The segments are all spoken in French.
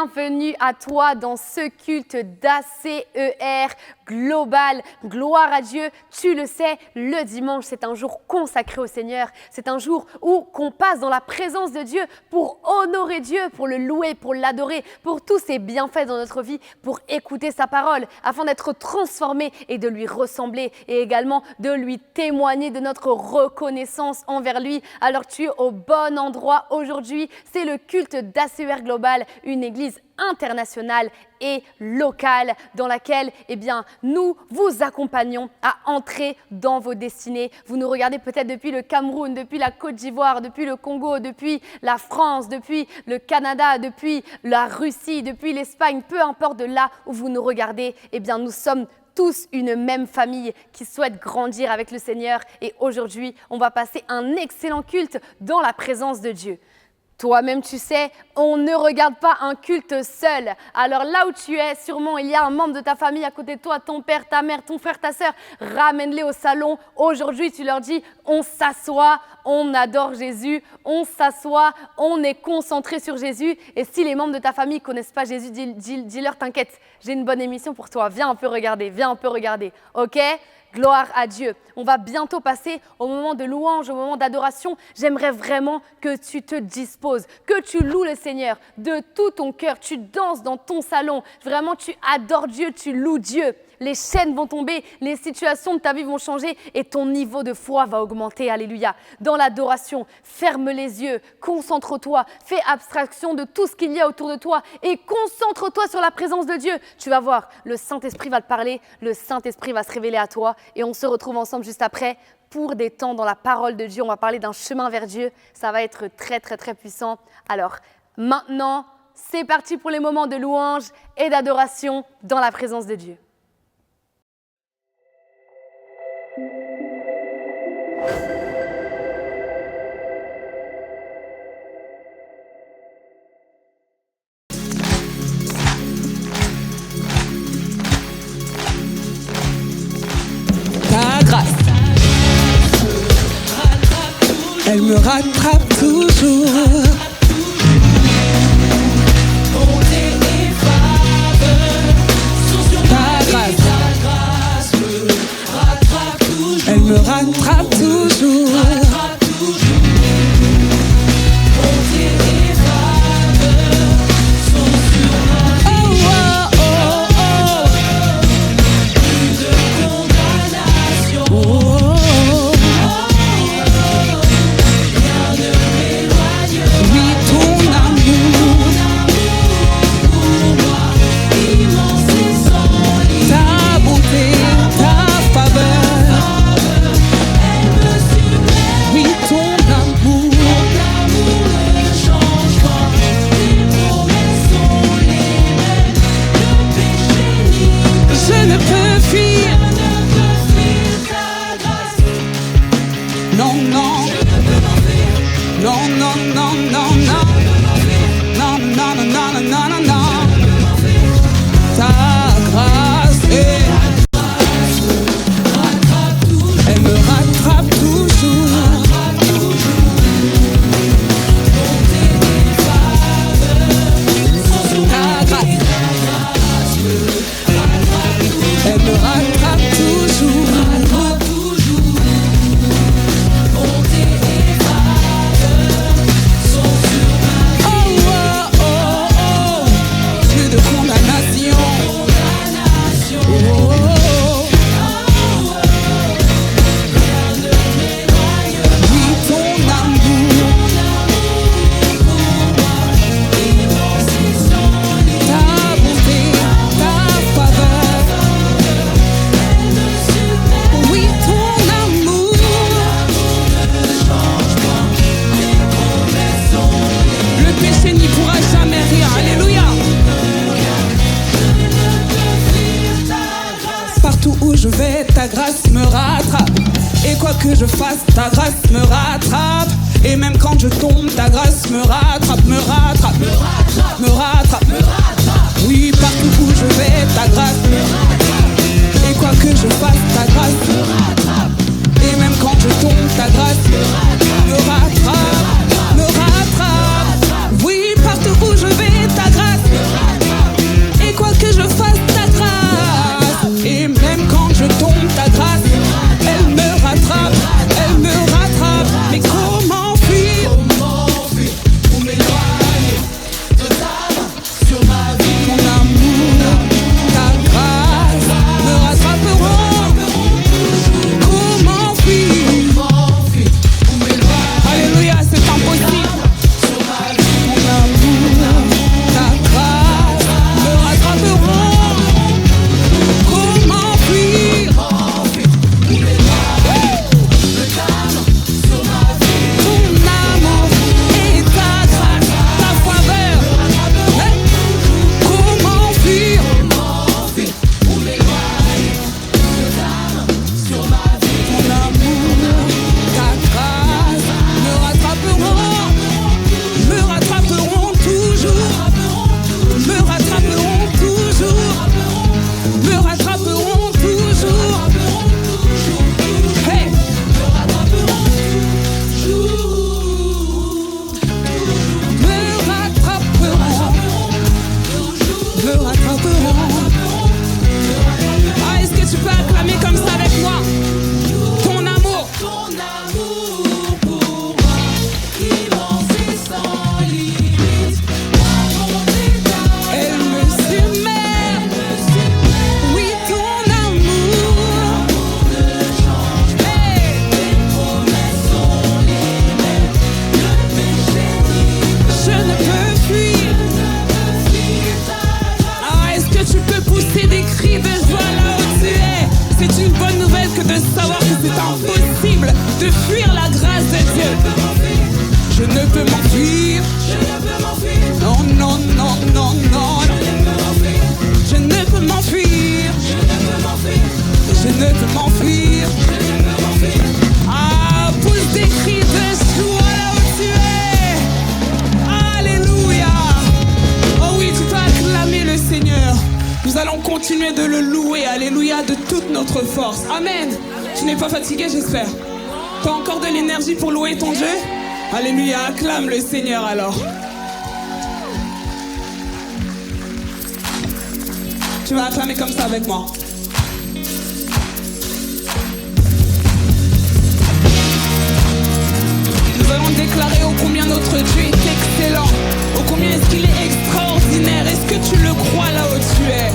bienvenue à toi dans ce culte d'ACER global. Gloire à Dieu, tu le sais, le dimanche c'est un jour consacré au Seigneur. C'est un jour où qu'on passe dans la présence de Dieu pour honorer Dieu, pour le louer, pour l'adorer, pour tous ses bienfaits dans notre vie, pour écouter sa parole, afin d'être transformé et de lui ressembler et également de lui témoigner de notre reconnaissance envers lui. Alors tu es au bon endroit aujourd'hui, c'est le culte d'ACER Global, une église internationale et locale dans laquelle nous vous accompagnons à entrer dans vos destinées. Vous nous regardez peut-être depuis le Cameroun, depuis la Côte d'Ivoire, depuis le Congo, depuis la France, depuis le Canada, depuis la Russie, depuis l'Espagne, peu importe de là où vous nous regardez, nous sommes tous une même famille qui souhaite grandir avec le Seigneur et aujourd'hui, on va passer un excellent culte dans la présence de Dieu. Toi-même, tu sais, on ne regarde pas un culte seul. Alors là où tu es, sûrement, il y a un membre de ta famille à côté de toi, ton père, ta mère, ton frère, ta sœur. Ramène-les au salon. Aujourd'hui, tu leur dis, on s'assoit, on adore Jésus, on s'assoit, on est concentré sur Jésus. Et si les membres de ta famille ne connaissent pas Jésus, dis-leur, t'inquiète, j'ai une bonne émission pour toi. Viens un peu regarder, ok ? Gloire à Dieu. On va bientôt passer au moment de louange, au moment d'adoration. J'aimerais vraiment que tu te disposes, que tu loues le Seigneur de tout ton cœur. Tu danses dans ton salon. Vraiment, tu adores Dieu, tu loues Dieu. Les chaînes vont tomber, les situations de ta vie vont changer et ton niveau de foi va augmenter. Alléluia. Dans l'adoration, ferme les yeux, concentre-toi, fais abstraction de tout ce qu'il y a autour de toi et concentre-toi sur la présence de Dieu. Tu vas voir, le Saint-Esprit va te parler, le Saint-Esprit va se révéler à toi et on se retrouve ensemble juste après pour des temps dans la parole de Dieu. On va parler d'un chemin vers Dieu. Ça va être très, très, très puissant. Alors, maintenant, c'est parti pour les moments de louange et d'adoration dans la présence de Dieu. Ta grâce, elle me rattrape toujours. Elle me rattrape toujours. Oh, oh, oh, oh. Plus de condamnation. Oh, oh, oh. Rien ne m'éloigne. Oui, ton amour pour moi, immense et sans limite. Ta bonté, ta faveur. Je vais, ta grâce me rattrape. Et quoi que je fasse, ta grâce me rattrape. Et même quand je tombe, ta grâce me rattrape, me rattrape, me rattrape, me rattrape, me rattrape. Oui, partout où je vais, ta grâce me rattrape. Et quoi que je fasse, ta grâce me rattrape. Et même quand je tombe, ta grâce me rattrape, me rattrape, me rattrape. Oui, partout où je vais, ta grâce me rattrape. continuer de le louer, alléluia, de toute notre force. Amen. Tu n'es pas fatigué, j'espère. Tu as encore de l'énergie pour louer ton Dieu? Alléluia, acclame le Seigneur alors. Tu vas acclamer comme ça avec moi. Nous allons déclarer ô combien notre Dieu est excellent, ô combien est-ce qu'il est extraordinaire. Est-ce que tu le crois là où tu es?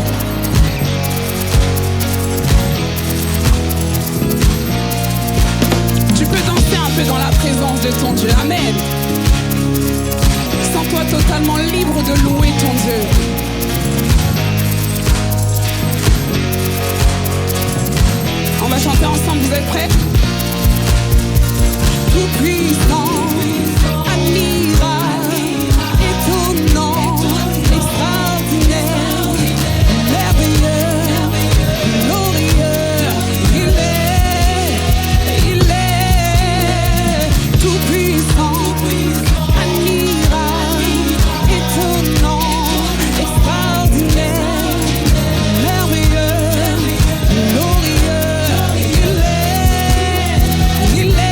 Tu peux danser un peu dans la présence de ton Dieu. Amen. Sens-toi totalement libre de louer ton Dieu. On va chanter ensemble, vous êtes prêts? Tout puissant, admirable, étonnant, extraordinaire, merveilleux, glorieux, il est tout puissant, admirable, étonnant, extraordinaire, merveilleux, glorieux, il est.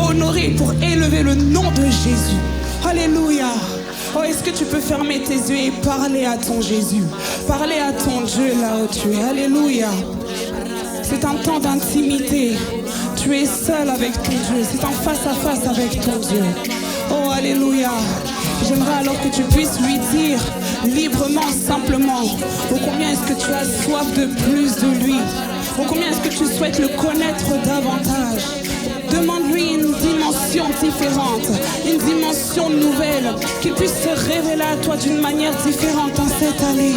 honorer, pour élever le nom de Jésus. Alléluia. Oh, est-ce que tu peux fermer tes yeux et parler à ton Jésus? Parler à ton Dieu là où tu es. Alléluia. C'est un temps d'intimité. Tu es seul avec ton Dieu. C'est un face à face avec ton Dieu. Oh, alléluia. J'aimerais alors que tu puisses lui dire librement, simplement, oh combien est-ce que tu as soif de plus de lui. Oh combien est-ce que tu souhaites le connaître davantage. Demande-lui une dimension différente, une dimension nouvelle, qu'il puisse se révéler à toi d'une manière différente en cette année.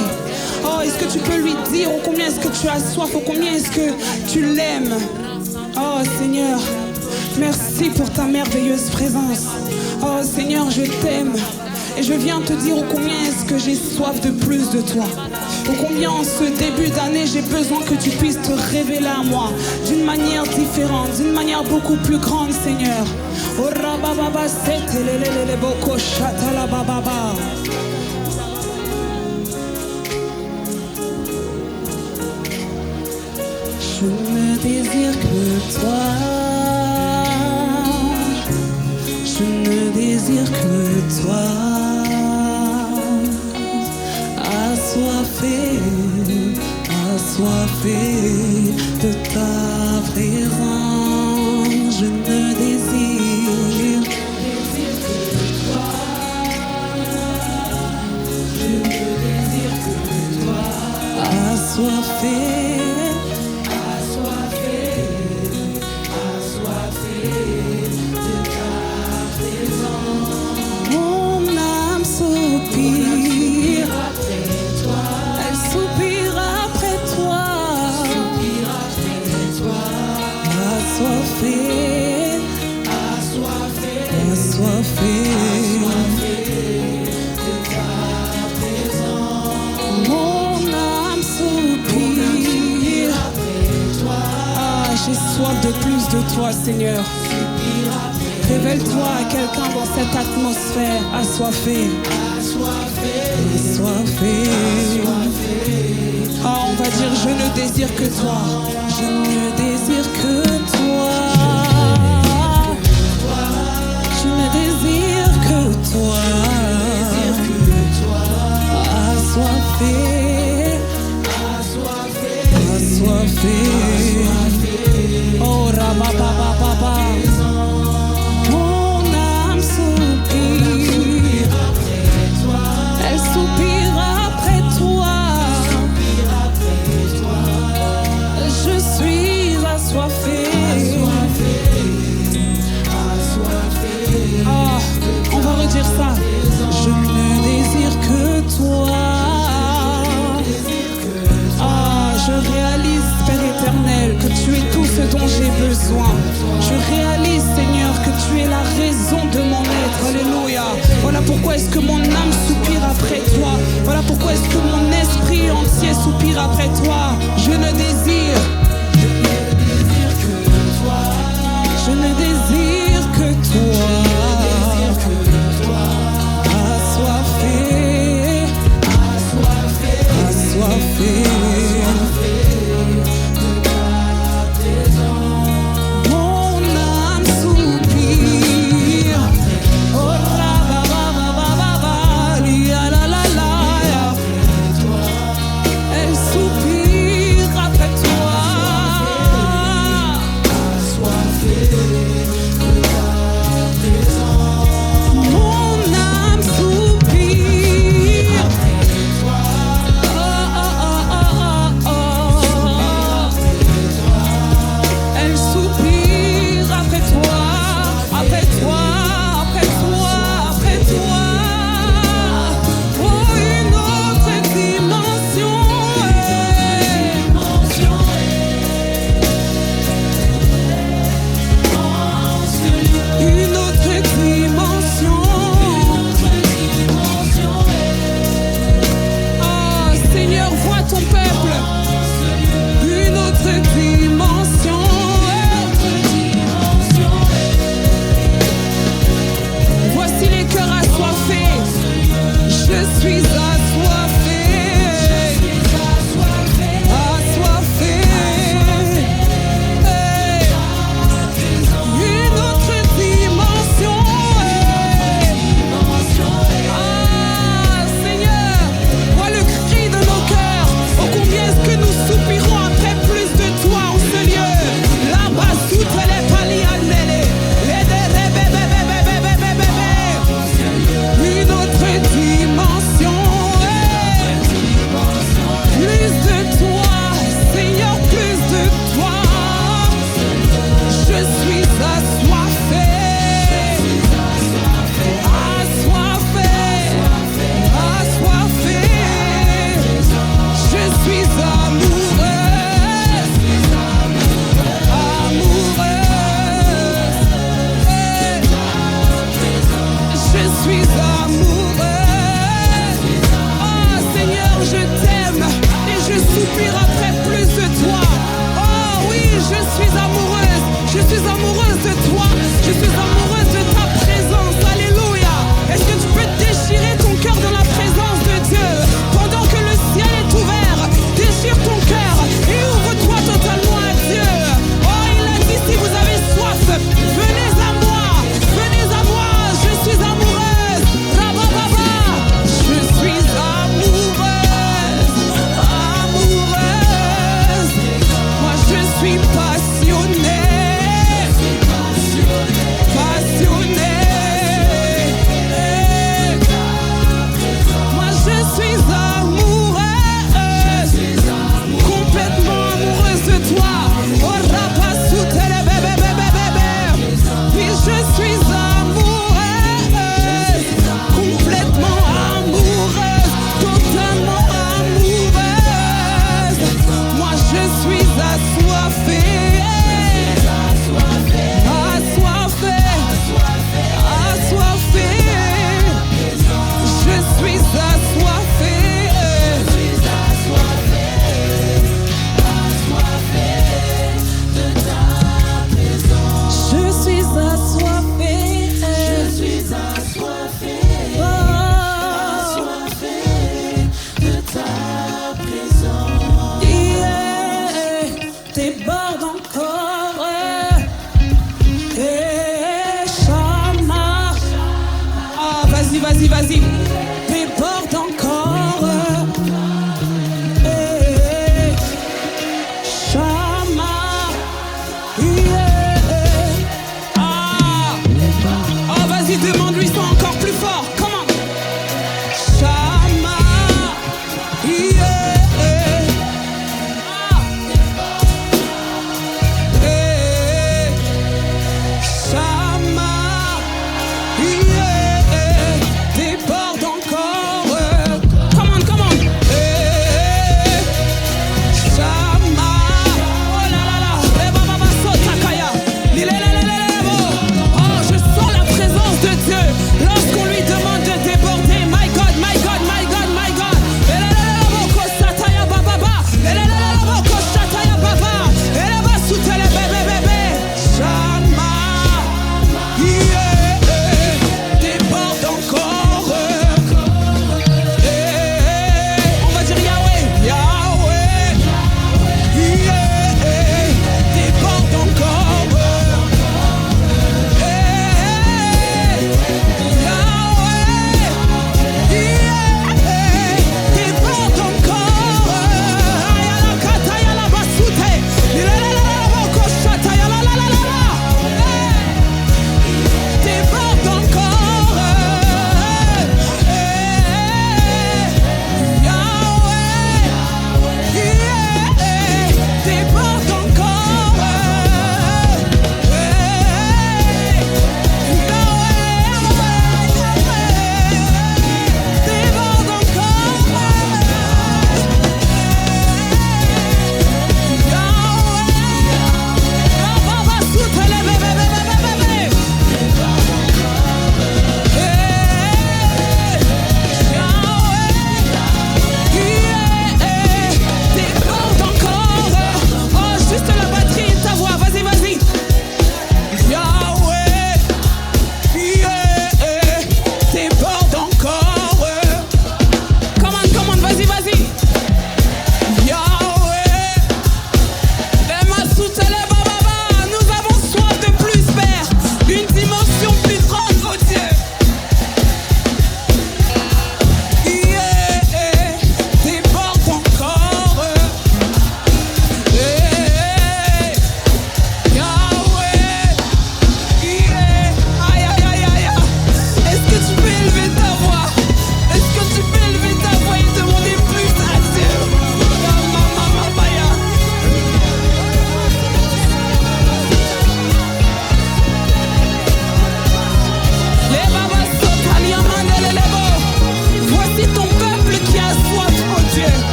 Oh, est-ce que tu peux lui dire oh combien est-ce que tu as soif, oh combien est-ce que tu l'aimes. Oh Seigneur, merci pour ta merveilleuse présence. Oh Seigneur, je t'aime. Et je viens te dire oh combien est-ce que j'ai soif de plus de toi. Oh combien en ce début d'année j'ai besoin que tu puisses te révéler à moi d'une manière différente, d'une manière beaucoup plus grande, Seigneur. Oh rabababa setelelele boko shatala bababa. Je ne désire que toi. Je ne désire que toi. Assoiffé de ta présence. Je ne désire que toi. Je ne désire que toi. Assoiffé. De plus de toi, Seigneur. Révèle-toi à quelqu'un dans cette atmosphère assoiffé. Assoiffé. Ah, on va dire je ne désire que toi. Je ne désire que toi. Je ne désire que toi. Assoiffé. Assoiffé. Oh rabababa, mon âme soupire après toi. Elle soupire après toi. Je suis assoiffé. Oh, on va redire ça. Je ne désire que toi. Je réalise, Père éternel, que tu es tout ce dont j'ai besoin. Je réalise, Seigneur, que tu es la raison de mon être. Alléluia. Voilà pourquoi est-ce que mon âme soupire après toi. Voilà pourquoi est-ce que mon esprit entier soupire après toi. Je ne désire que toi. Je ne désire que toi. Assoiffé. Assoiffé. Elle soupire après toi.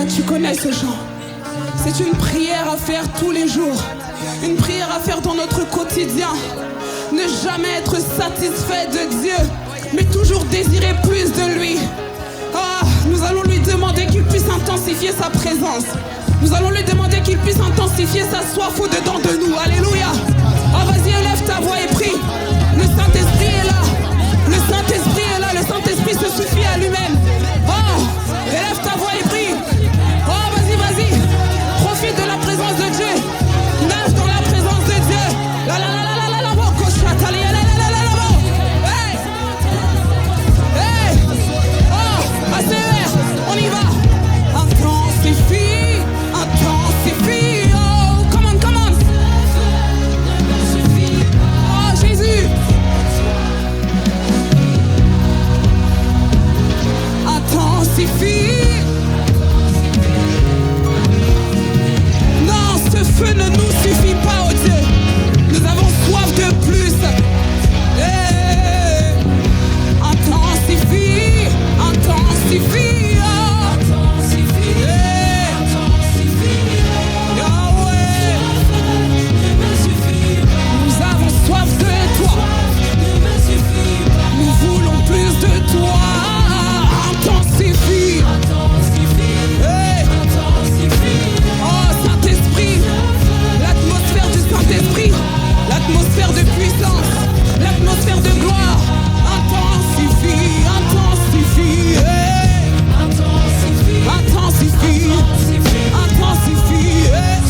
tu connais ce chant. C'est une prière à faire tous les jours. Une prière à faire dans notre quotidien. Ne jamais être satisfait de Dieu, mais toujours désirer plus de lui. Ah, nous allons lui demander qu'il puisse intensifier sa présence. Nous allons lui demander qu'il puisse intensifier sa soif au-dedans de nous. Alléluia. Ah, vas-y, élève ta voix et prie. Le Saint-Esprit est là. Le Saint-Esprit est là. Le Saint-Esprit se suffit à lui-même. Oh, élève ta voix et prie. Oh, vas-y, vas-y. Profite de la présence de Dieu. Nage dans la présence de Dieu. La la la la la la la la la la la la la. Hey, hey. Oh, ACER, on y va. Intensifie, intensifie. Oh, come on, come on. Oh, Jésus. Intensifie. Non, ce feu ne nous suffit pas, oh Dieu. Nous avons soif de plus. Hey. Intensifie, intensifie. Oh. Intensifie, hey. Intensifie. Yahweh. Nous avons soif de toi. Nous voulons plus de toi. Intensifie. Hey. Oh, Saint-Esprit. L'atmosphère du Saint-Esprit. L'atmosphère de puissance. L'atmosphère de gloire. Intensifie, intensifie. Hey. Intensifie. Intensifie. Hey.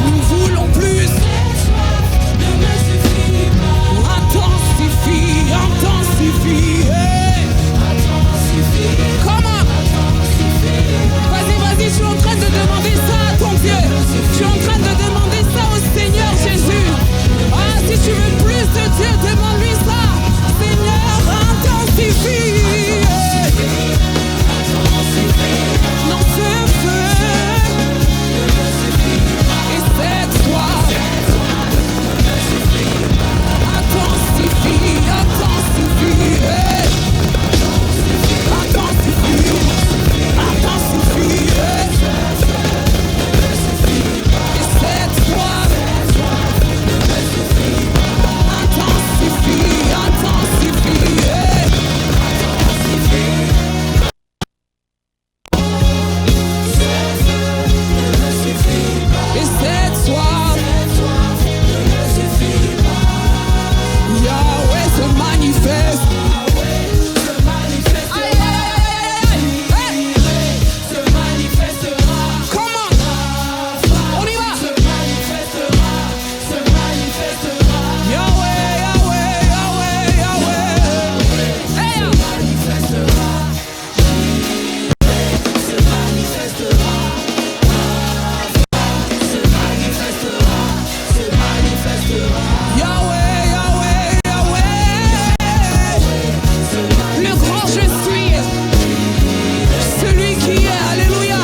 Nous voulons plus. Intensifie, intensifie. Hey. Comment? Vas-y, vas-y, je suis en train de demander ça à ton Dieu. Je suis en train de demander ça au Seigneur Jésus. Ah, si tu veux plus de Dieu, demande-lui ça. Seigneur, intensifie. Dans ce feu. Et cette soif. Intensifie, intensifie. Hey. Intensifie, intensifie. Hey. Et cette soif. Intensifie, intensifie. Hey. Et cette soif. Yahweh se manifeste. Aïe, aïe, aïe, aïe. Comment? On y va. Yahweh, Yahweh, Yahweh, Yahweh. Hey. Yahweh, Yahweh, Yahweh. Le grand je suis, celui qui est, alléluia,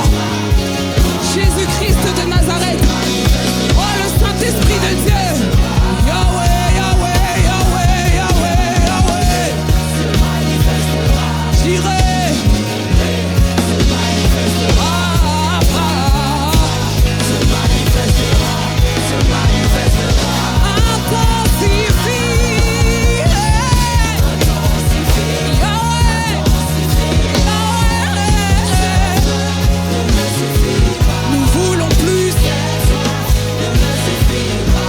Jésus-Christ de Nazareth. Oh, le Saint-Esprit de Dieu. Yahweh, Yahweh, Yahweh, Yahweh, Yahweh. J'irai. Ah, ah. Intensifie. Yahweh. Nous voulons plus.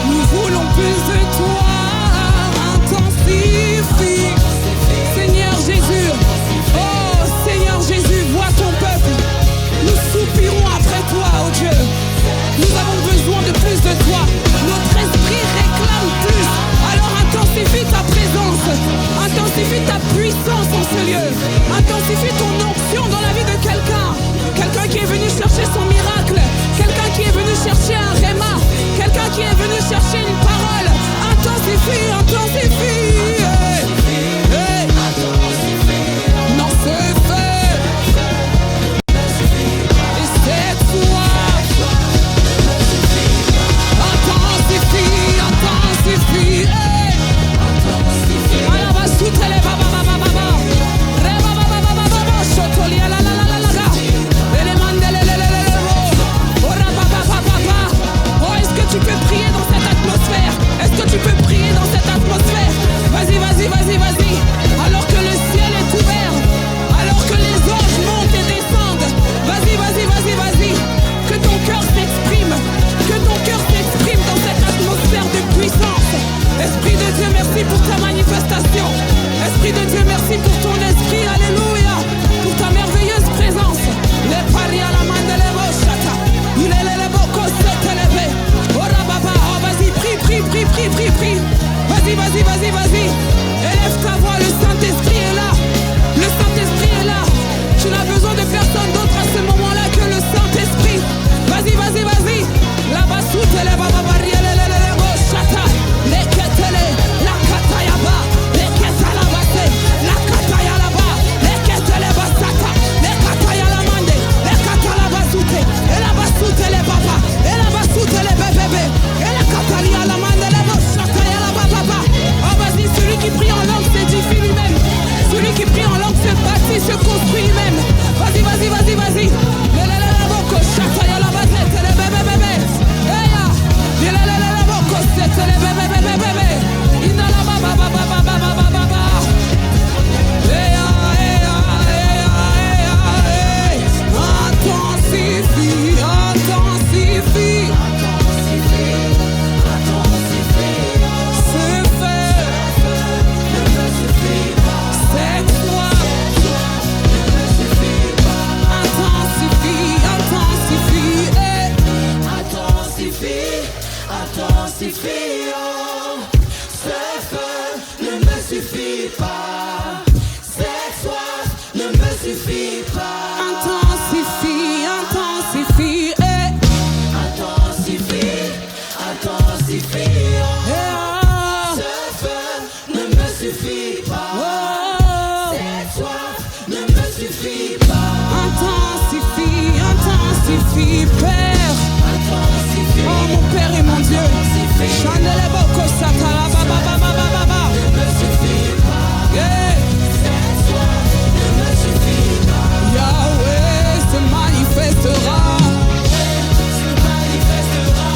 Nous voulons plus de toi. Intensifie. Seigneur Jésus. Oh. suffit pas. Intensifie, intensifie, intensifie, intensifie. Ce feu ne me suffit pas. Cette soif ne me suffit pas. Intensifie, intensifie, Père. Intensifie. Oh mon Père et mon Dieu. Chandele boko satala baba baba baba baba. Ne me suffit pas. Cette soif ne me suffit pas. Yahweh se manifestera. Se manifestera.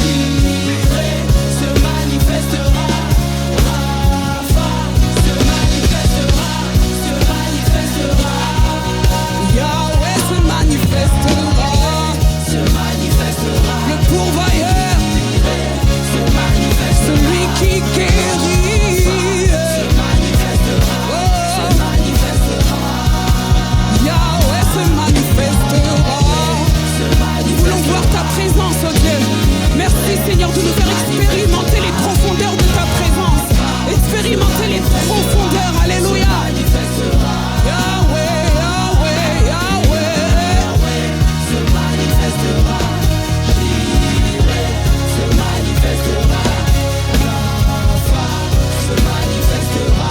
Jireh se manifestera. Rapha se manifestera. Se manifestera. Yahweh se manifestera. Se manifestera. Le pourvoyeur. Se manifestera. Celui qui guérit. Se manifestera. Se manifestera. Yahweh se manifestera. Nous voulons voir ta présence, oh Dieu. Merci Seigneur de nous faire expérimenter les profondeurs de ta présence. Expérimenter les profondeurs, alléluia. Yahweh, Yahweh, Yahweh. Se manifestera. Jireh se manifestera. Rapha se manifestera.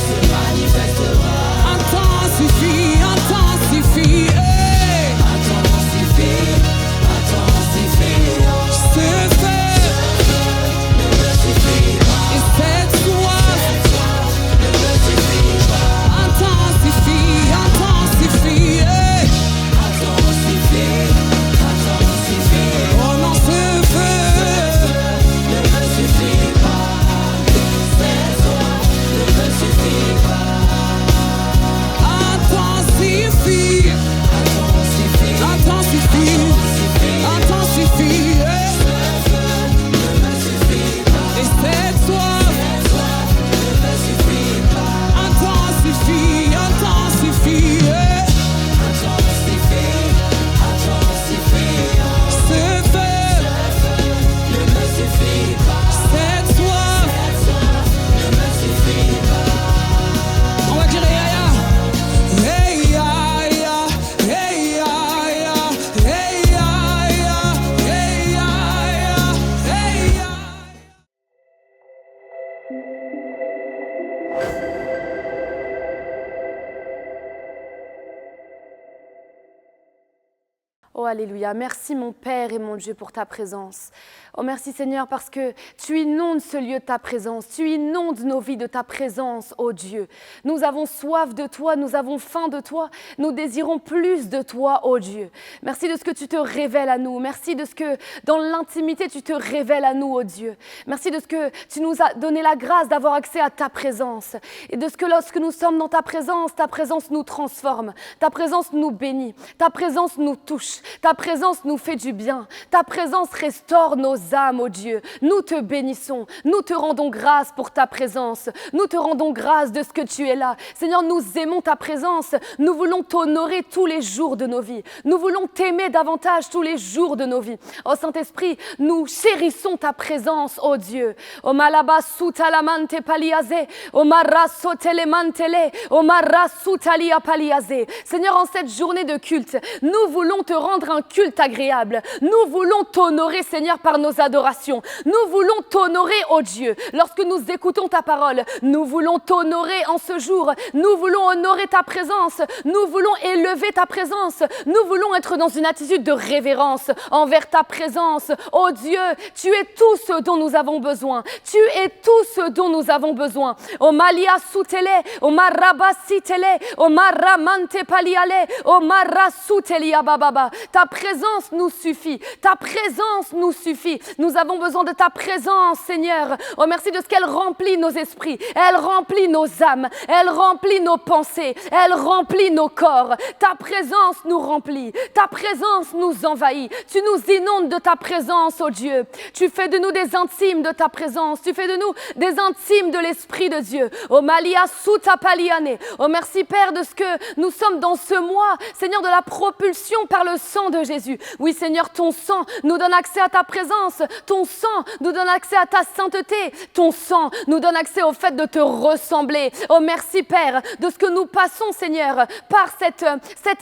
Se manifestera. Intensifie, intensifie. Intensifie, intensifie. Ce feu ne me suffit pas. Et cette soif ne me suffit pas. Intensifie, intensifie. Intensifie, intensifie. Oh non, ce feu ne me suffit pas. Cette soif ne me suffit pas. Intensifie, intensifie, intensifie, intensifie. Et cette soif ne me suffit pas. Intensifie, intensifie, intensifie, intensifie. Ce feu ne me suffit pas. Cette soif ne me suffit pas. On va dire Yaya. Hey ya ya, hey ya ya, hey ya ya, hey ya ya, hey ya. Oh alléluia, merci mon Père et mon Dieu pour ta présence. Oh merci Seigneur parce que tu inondes ce lieu de ta présence, tu inondes nos vies de ta présence, oh Dieu. Nous avons soif de toi, nous avons faim de toi, nous désirons plus de toi, oh Dieu. Merci de ce que tu te révèles à nous, merci de ce que dans l'intimité tu te révèles à nous, oh Dieu. Merci de ce que tu nous as donné la grâce d'avoir accès à ta présence et de ce que lorsque nous sommes dans ta présence nous transforme, ta présence nous bénit, ta présence nous touche. Ta présence nous fait du bien. Ta présence restaure nos âmes, oh Dieu. Nous te bénissons. Nous te rendons grâce pour ta présence. Nous te rendons grâce de ce que tu es là. Seigneur, nous aimons ta présence. Nous voulons t'honorer tous les jours de nos vies. Nous voulons t'aimer davantage tous les jours de nos vies. Oh Saint-Esprit, nous chérissons ta présence, oh Dieu. O malaba sutalamante paliaze. O marra sotelemantele. O marra sutalia paliaze. Seigneur, en cette journée de culte, nous voulons te rendre un culte agréable. Nous voulons t'honorer, Seigneur, par nos adorations. Nous voulons t'honorer, oh Dieu. Lorsque nous écoutons ta parole, nous voulons t'honorer en ce jour. Nous voulons honorer ta présence. Nous voulons élever ta présence. Nous voulons être dans une attitude de révérence envers ta présence. Oh Dieu, tu es tout ce dont nous avons besoin. Tu es tout ce dont nous avons besoin. O malia soutele, o maraba sitele, o maramante paliale, o mara soutelia bababa. Ta présence nous suffit. Ta présence nous suffit. Nous avons besoin de ta présence, Seigneur. Oh, merci de ce qu'elle remplit nos esprits. Elle remplit nos âmes. Elle remplit nos pensées. Elle remplit nos corps. Ta présence nous remplit. Ta présence nous envahit. Tu nous inondes de ta présence, oh Dieu. Tu fais de nous des intimes de ta présence. Tu fais de nous des intimes de l'Esprit de Dieu. Oh, Malia Suta Paliane. Oh, merci, Père, de ce que nous sommes dans ce mois, Seigneur, de la propulsion par le sang de Jésus. Oui, Seigneur, ton sang nous donne accès à ta présence. Ton sang nous donne accès à ta sainteté. Ton sang nous donne accès au fait de te ressembler. Oh, merci, Père, de ce que nous passons, Seigneur, par cette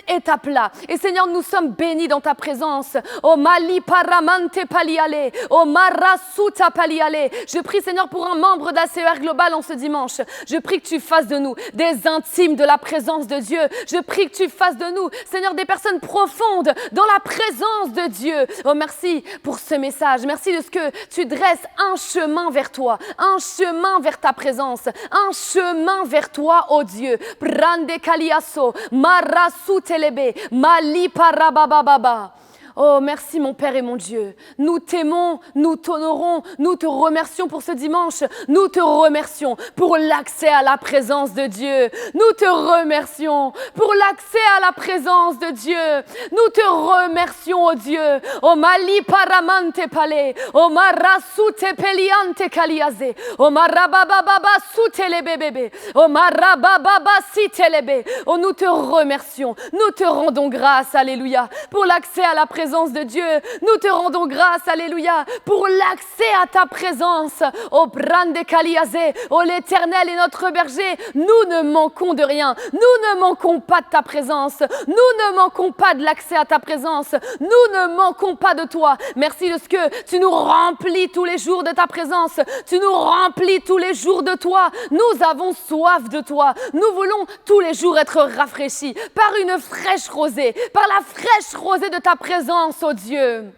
étape-là. Et Seigneur, nous sommes bénis dans ta présence. Oh, Mali Paramante Paliale. Oh, Marasuta Paliale. Je prie, Seigneur, pour un membre d'ACER Global en ce dimanche. Je prie que tu fasses de nous des intimes de la présence de Dieu. Je prie que tu fasses de nous, Seigneur, des personnes profondes dans la présence de Dieu. Oh, merci pour ce message. Merci de ce que tu dresses un chemin vers toi, un chemin vers ta présence, un chemin vers toi, oh Dieu. Brande Kaliaso, Marasu Telebe, Mali Parabababa. Oh, merci mon Père et mon Dieu. Nous t'aimons, nous t'honorons, nous te remercions pour ce dimanche. Nous te remercions pour l'accès à la présence de Dieu. Nous te remercions pour l'accès à la présence de Dieu. Nous te remercions, oh Dieu. Oh, Mali Paramante Pale, oh, Marasute Peliante Kaliaze, oh, Marabababa Sutelebebebe, oh, Marabababa Sitelebe. Oh, nous te remercions. Nous te rendons grâce, alléluia, pour l'accès à la présence de Dieu. Nous te rendons grâce, alléluia, pour l'accès à ta présence. Oh, Brande Kaliaze, oh, l'Éternel est notre berger. Nous ne manquons de rien. Nous ne manquons pas de ta présence. Nous ne manquons pas de l'accès à ta présence. Nous ne manquons pas de toi. Merci de ce que tu nous remplis tous les jours de ta présence. Tu nous remplis tous les jours de toi. Nous avons soif de toi. Nous voulons tous les jours être rafraîchis par une fraîche rosée, par la fraîche rosée de ta présence, oh Dieu.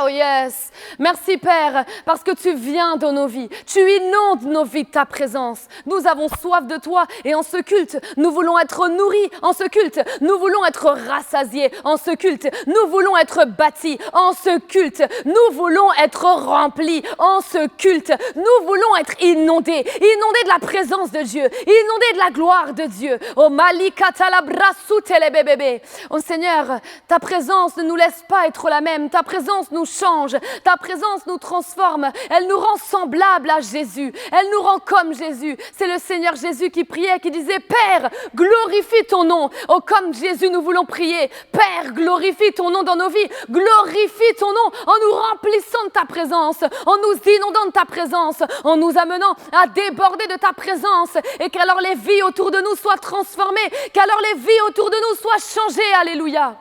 Oh yes, merci Père, parce que tu viens dans nos vies, tu inondes nos vies de ta présence. Nous avons soif de toi et en ce culte, nous voulons être nourris. En ce culte, nous voulons être rassasiés. En ce culte, nous voulons être bâtis. En ce culte, nous voulons être remplis. En ce culte, nous voulons être inondés de la présence de Dieu, inondés de la gloire de Dieu. Oh Malikatalabrasutelebebebe. Oh Seigneur, ta présence ne nous laisse pas être la même. Ta présence nous change, ta présence nous transforme, elle nous rend semblables à Jésus, elle nous rend comme Jésus. C'est le Seigneur Jésus qui priait, qui disait: Père, glorifie ton nom. Oh, comme Jésus, nous voulons prier: Père, glorifie ton nom dans nos vies, glorifie ton nom en nous remplissant de ta présence, en nous inondant de ta présence, en nous amenant à déborder de ta présence, et qu'alors les vies autour de nous soient transformées, qu'alors les vies autour de nous soient changées. Alléluia.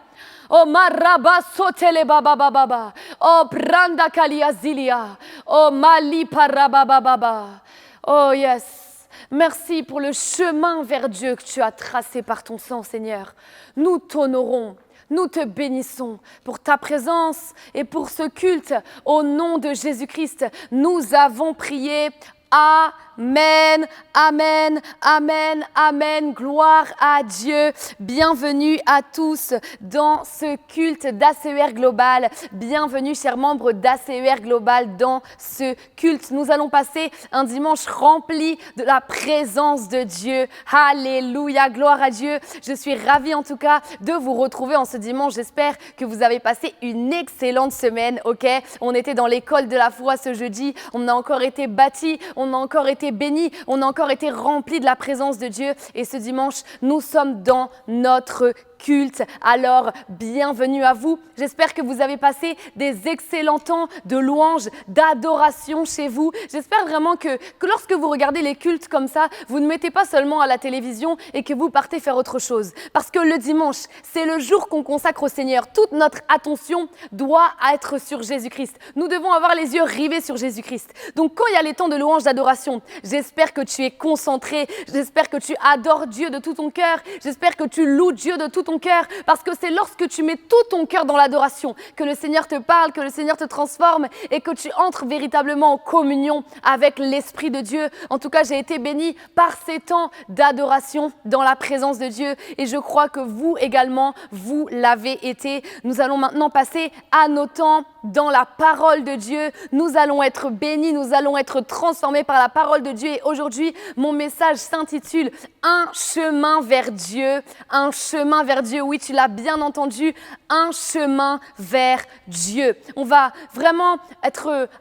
Oh, Maraba Sotele Baba Baba. Oh, Branda Kaliazilia. Oh, Mali Parababa. Oh, yes. Merci pour le chemin vers Dieu que tu as tracé par ton sang, Seigneur. Nous t'honorons. Nous te bénissons pour ta présence et pour ce culte. Au nom de Jésus-Christ, nous avons prié. Amen, amen, amen, amen. Gloire à Dieu. Bienvenue à tous dans ce culte d'ACER Global. Bienvenue, chers membres d'ACER Global, dans ce culte. Nous allons passer un dimanche rempli de la présence de Dieu. Alléluia, gloire à Dieu. Je suis ravie en tout cas de vous retrouver en ce dimanche. J'espère que vous avez passé une excellente semaine. Ok, on était dans l'école de la foi ce jeudi. On a encore été bâtis. On a encore été bénis, on a encore été remplis de la présence de Dieu. Et ce dimanche, nous sommes dans notre culte. Alors, bienvenue à vous. J'espère que vous avez passé des excellents temps de louange, d'adoration chez vous. J'espère vraiment que lorsque vous regardez les cultes comme ça, vous ne mettez pas seulement à la télévision et que vous partez faire autre chose. Parce que le dimanche, c'est le jour qu'on consacre au Seigneur. Toute notre attention doit être sur Jésus-Christ. Nous devons avoir les yeux rivés sur Jésus-Christ. Donc, quand il y a les temps de louange, d'adoration, j'espère que tu es concentré. J'espère que tu adores Dieu de tout ton cœur. J'espère que tu loues Dieu de tout ton cœur, parce que c'est lorsque tu mets tout ton cœur dans l'adoration que le Seigneur te parle, que le Seigneur te transforme et que tu entres véritablement en communion avec l'Esprit de Dieu. En tout cas, j'ai été bénie par ces temps d'adoration dans la présence de Dieu et je crois que vous également, vous l'avez été. Nous allons maintenant passer à nos temps dans la parole de Dieu. Nous allons être bénis, nous allons être transformés par la parole de Dieu et aujourd'hui, mon message s'intitule « Un chemin vers Dieu ». Un chemin vers Dieu, oui, tu l'as bien entendu, un chemin vers Dieu. On va vraiment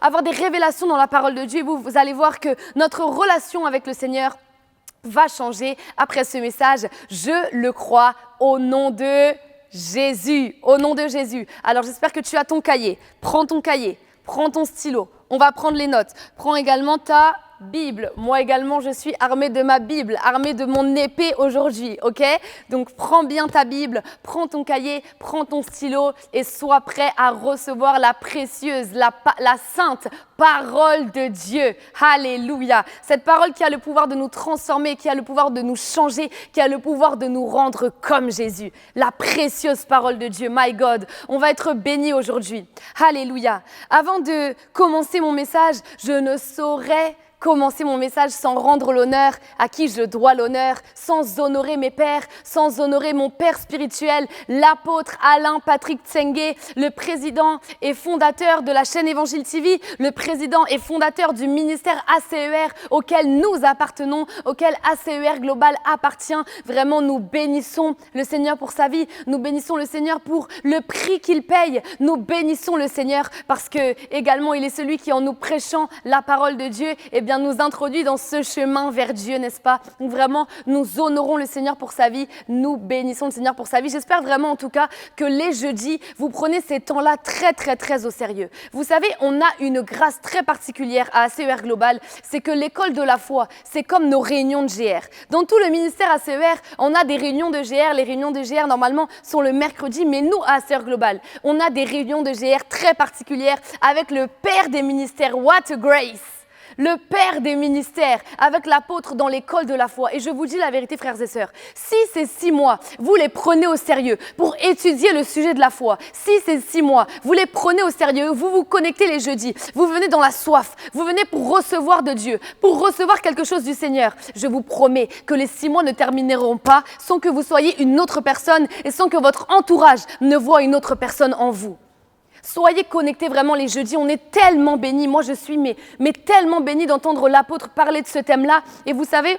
avoir des révélations dans la parole de Dieu. Vous allez voir que notre relation avec le Seigneur va changer après ce message. Je le crois au nom de Jésus, au nom de Jésus. Alors j'espère que tu as ton cahier. Prends ton cahier, prends ton stylo. On va prendre les notes. Prends également ta Bible. Moi également, je suis armée de ma Bible, armée de mon épée aujourd'hui, ok? Donc, prends bien ta Bible, prends ton cahier, prends ton stylo et sois prêt à recevoir la précieuse, la sainte parole de Dieu. Alléluia. Cette parole qui a le pouvoir de nous transformer, qui a le pouvoir de nous changer, qui a le pouvoir de nous rendre comme Jésus. La précieuse parole de Dieu. My God. On va être bénis aujourd'hui. Alléluia. Avant de commencer mon message, je ne saurais commencer mon message sans rendre l'honneur à qui je dois l'honneur, sans honorer mes pères, sans honorer mon père spirituel, l'apôtre Alain Patrick Tsengue, le président et fondateur de la chaîne Évangile TV, le président et fondateur du ministère ACER auquel nous appartenons, auquel ACER Global appartient. Vraiment, nous bénissons le Seigneur pour sa vie, nous bénissons le Seigneur pour le prix qu'il paye, nous bénissons le Seigneur parce que également il est celui qui en nous prêchant la parole de Dieu, nous introduit dans ce chemin vers Dieu, n'est-ce pas? Donc vraiment, nous honorons le Seigneur pour sa vie, nous bénissons le Seigneur pour sa vie. J'espère vraiment en tout cas que les jeudis, vous prenez ces temps-là très au sérieux. Vous savez, on a une grâce très particulière à ACER Global, c'est que l'école de la foi, c'est comme nos réunions de GR. Dans tout le ministère ACER, on a des réunions de GR. Les réunions de GR, normalement, sont le mercredi, mais nous, à ACER Global, on a des réunions de GR très particulières avec le Père des ministères, What a Grace! Le Père des ministères, avec l'apôtre dans l'école de la foi. Et je vous dis la vérité, frères et sœurs, si ces 6 mois, vous les prenez au sérieux pour étudier le sujet de la foi, si ces 6 mois, vous les prenez au sérieux, vous vous connectez les jeudis, vous venez dans la soif, vous venez pour recevoir de Dieu, pour recevoir quelque chose du Seigneur, je vous promets que les 6 mois ne termineront pas sans que vous soyez une autre personne et sans que votre entourage ne voie une autre personne en vous. Soyez connectés vraiment les jeudis, on est tellement bénis. Moi, je suis mais tellement bénie d'entendre l'apôtre parler de ce thème-là. Et vous savez,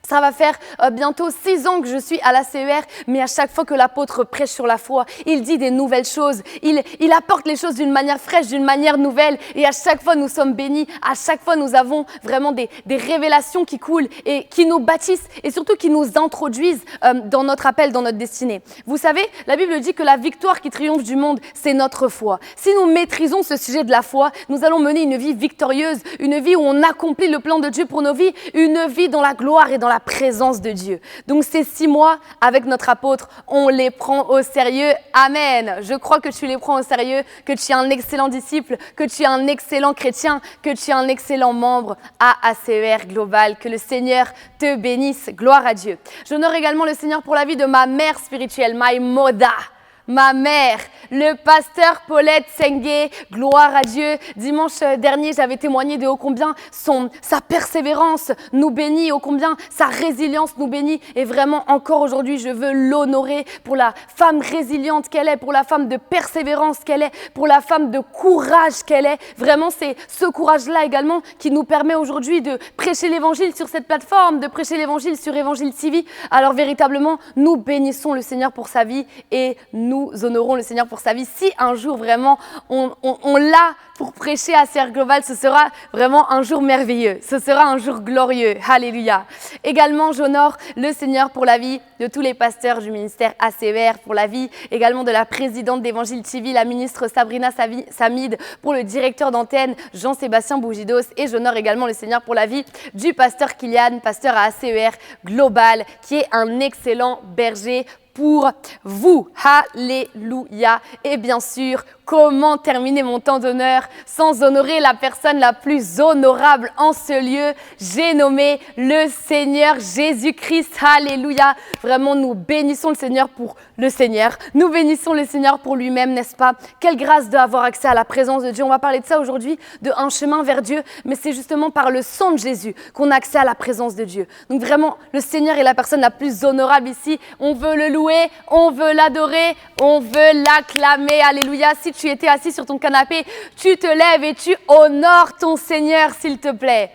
ça va faire bientôt 6 ans que je suis à l'ACER, mais à chaque fois que l'apôtre prêche sur la foi, il dit des nouvelles choses, il apporte les choses d'une manière fraîche, d'une manière nouvelle, et à chaque fois nous sommes bénis, à chaque fois nous avons vraiment des révélations qui coulent et qui nous bâtissent et surtout qui nous introduisent dans notre appel, dans notre destinée. Vous savez, la Bible dit que la victoire qui triomphe du monde, c'est notre foi. Si nous maîtrisons ce sujet de la foi, nous allons mener une vie victorieuse, une vie où on accomplit le plan de Dieu pour nos vies, une vie dans la gloire et dans la présence de Dieu. Donc ces 6 mois avec notre apôtre, on les prend au sérieux. Amen. Je crois que tu les prends au sérieux, que tu es un excellent disciple, que tu es un excellent chrétien, que tu es un excellent membre à ACER Global. Que le Seigneur te bénisse. Gloire à Dieu. J'honore également le Seigneur pour la vie de ma mère spirituelle, my mother. Ma mère, le pasteur Paulette Tsengue, gloire à Dieu. Dimanche dernier, j'avais témoigné de ô combien sa persévérance nous bénit, ô combien sa résilience nous bénit. Et vraiment, encore aujourd'hui, je veux l'honorer pour la femme résiliente qu'elle est, pour la femme de persévérance qu'elle est, pour la femme de courage qu'elle est. Vraiment, c'est ce courage-là également qui nous permet aujourd'hui de prêcher l'évangile sur cette plateforme, de prêcher l'évangile sur Évangile TV. Alors véritablement, nous bénissons le Seigneur pour sa vie et nous honorons le Seigneur pour sa vie. Si un jour vraiment on l'a pour prêcher à ACER Global, ce sera vraiment un jour merveilleux. Ce sera un jour glorieux. Alléluia. Également, j'honore le Seigneur pour la vie de tous les pasteurs du ministère ACER, pour la vie également de la présidente d'Évangile TV, la ministre Sabrina Samid, pour le directeur d'antenne Jean-Sébastien Bougidos. Et j'honore également le Seigneur pour la vie du pasteur Kylian, pasteur à ACER Global, qui est un excellent berger pour vous. Alléluia. Et bien sûr, comment terminer mon temps d'honneur sans honorer la personne la plus honorable en ce lieu? J'ai nommé le Seigneur Jésus-Christ. Alléluia. Vraiment, nous bénissons le Seigneur pour le Seigneur. Nous bénissons le Seigneur pour lui-même, n'est-ce pas? Quelle grâce d'avoir accès à la présence de Dieu. On va parler de ça aujourd'hui, de un chemin vers Dieu, mais c'est justement par le sang de Jésus qu'on a accès à la présence de Dieu. Donc vraiment, le Seigneur est la personne la plus honorable ici. On veut le louer, on veut l'adorer, on veut l'acclamer. Alléluia. Si tu étais assis sur ton canapé, tu te lèves et tu honores ton Seigneur, s'il te plaît.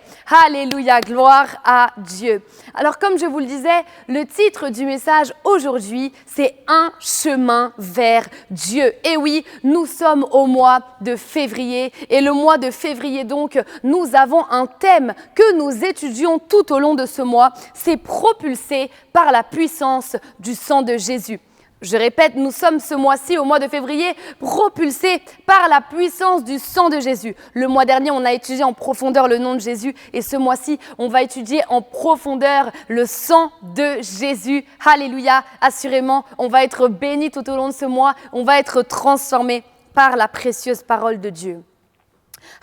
Alléluia, gloire à Dieu. Alors, comme je vous le disais, le titre du message aujourd'hui, c'est « Un chemin vers Dieu ». Et oui, nous sommes au mois de février. Et le mois de février, donc, nous avons un thème que nous étudions tout au long de ce mois. C'est propulsé par la puissance du sang de Jésus. Je répète, nous sommes ce mois-ci, au mois de février, propulsés par la puissance du sang de Jésus. Le mois dernier, on a étudié en profondeur le nom de Jésus et ce mois-ci, on va étudier en profondeur le sang de Jésus. Alléluia, assurément, on va être bénis tout au long de ce mois, on va être transformés par la précieuse parole de Dieu.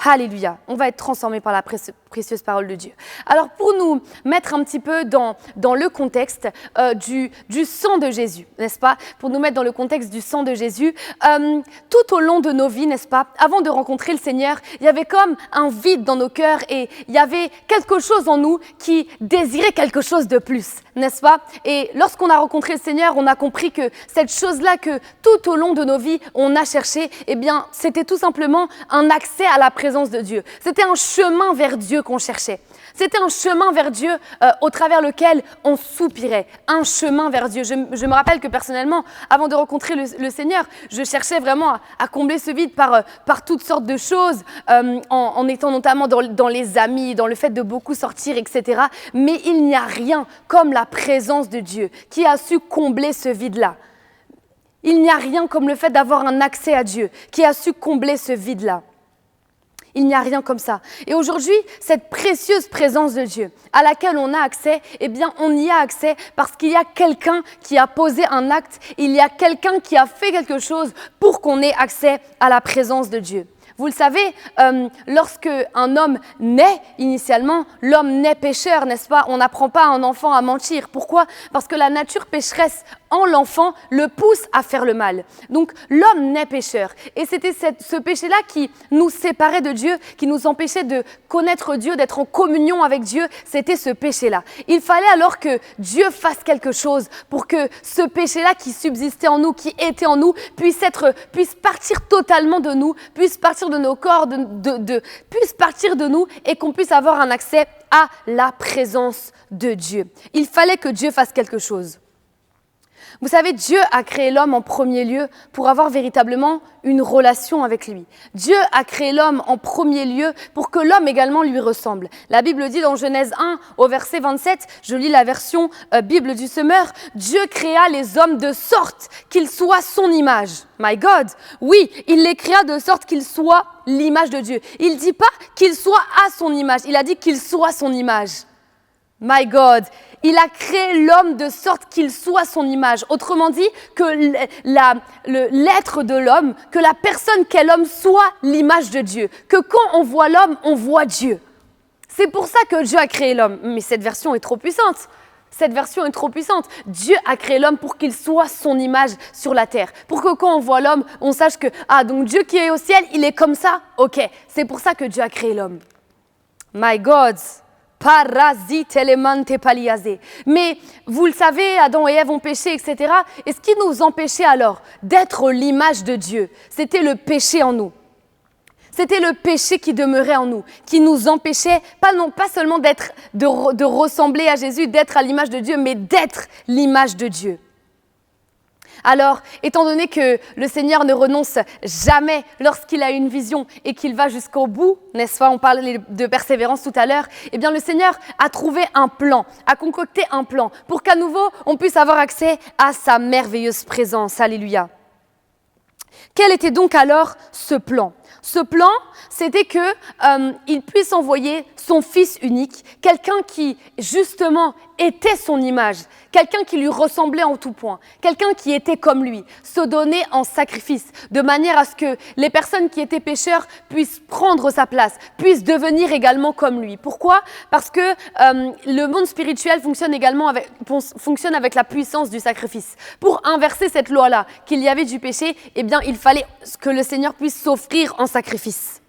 Alléluia, on va être transformés par la précieuse parole de Dieu. Alors pour nous mettre un petit peu dans le contexte du sang de Jésus, n'est-ce pas? Pour nous mettre dans le contexte du sang de Jésus, tout au long de nos vies, n'est-ce pas? Avant de rencontrer le Seigneur, il y avait comme un vide dans nos cœurs et il y avait quelque chose en nous qui désirait quelque chose de plus, n'est-ce pas? Et lorsqu'on a rencontré le Seigneur, on a compris que cette chose-là que tout au long de nos vies, on a cherché, eh bien, c'était tout simplement un accès à la présence de Dieu. C'était un chemin vers Dieu qu'on cherchait. C'était un chemin vers Dieu au travers lequel on soupirait. Un chemin vers Dieu. Je me rappelle que personnellement, avant de rencontrer le Seigneur, je cherchais vraiment à combler ce vide par toutes sortes de choses, en étant notamment dans les amis, dans le fait de beaucoup sortir, etc. Mais il n'y a rien comme la présence de Dieu qui a su combler ce vide-là. Il n'y a rien comme le fait d'avoir un accès à Dieu qui a su combler ce vide-là. Il n'y a rien comme ça. Et aujourd'hui, cette précieuse présence de Dieu à laquelle on a accès, eh bien, on y a accès parce qu'il y a quelqu'un qui a posé un acte, il y a quelqu'un qui a fait quelque chose pour qu'on ait accès à la présence de Dieu. Vous le savez, lorsque un homme naît, initialement, l'homme naît pécheur, n'est-ce pas? On n'apprend pas à un enfant à mentir. Pourquoi? Parce que la nature pécheresse en l'enfant le pousse à faire le mal. Donc, l'homme naît pécheur. Et c'était ce péché-là qui nous séparait de Dieu, qui nous empêchait de connaître Dieu, d'être en communion avec Dieu. C'était ce péché-là. Il fallait alors que Dieu fasse quelque chose pour que ce péché-là qui subsistait en nous, qui était en nous, puisse partir totalement de nous, puisse partir de nos corps, puisse partir de nous et qu'on puisse avoir un accès à la présence de Dieu. Il fallait que Dieu fasse quelque chose. Vous savez, Dieu a créé l'homme en premier lieu pour avoir véritablement une relation avec lui. Dieu a créé l'homme en premier lieu pour que l'homme également lui ressemble. La Bible dit dans Genèse 1 au verset 27, je lis la version Bible du Semeur, Dieu créa les hommes de sorte qu'ils soient son image. My God, oui, il les créa de sorte qu'ils soient l'image de Dieu. Il ne dit pas qu'ils soient à son image, il a dit qu'ils soient son image. My God, il a créé l'homme de sorte qu'il soit son image. Autrement dit, que l'être de l'homme, que la personne qu'est l'homme soit l'image de Dieu. Que quand on voit l'homme, on voit Dieu. C'est pour ça que Dieu a créé l'homme. Mais cette version est trop puissante. Cette version est trop puissante. Dieu a créé l'homme pour qu'il soit son image sur la terre. Pour que quand on voit l'homme, on sache que, donc Dieu qui est au ciel, il est comme ça? Ok, c'est pour ça que Dieu a créé l'homme. My God. Mais vous le savez, Adam et Ève ont péché, etc. Et ce qui nous empêchait alors d'être l'image de Dieu, c'était le péché en nous. C'était le péché qui demeurait en nous, qui nous empêchait pas seulement de ressembler à Jésus, d'être à l'image de Dieu, mais d'être l'image de Dieu. Alors, étant donné que le Seigneur ne renonce jamais lorsqu'il a une vision et qu'il va jusqu'au bout, n'est-ce pas? On parlait de persévérance tout à l'heure. Eh bien, le Seigneur a trouvé un plan, a concocté un plan pour qu'à nouveau, on puisse avoir accès à sa merveilleuse présence. Alléluia. Quel était donc alors ce plan? Ce plan, c'était qu'il puisse envoyer son Fils unique, quelqu'un qui, justement, était son image, quelqu'un qui lui ressemblait en tout point, quelqu'un qui était comme lui, se donner en sacrifice, de manière à ce que les personnes qui étaient pécheurs puissent prendre sa place, puissent devenir également comme lui. Pourquoi? Parce que le monde spirituel fonctionne avec la puissance du sacrifice. Pour inverser cette loi-là, qu'il y avait du péché, eh bien, il fallait que le Seigneur puisse s'offrir en sacrifice.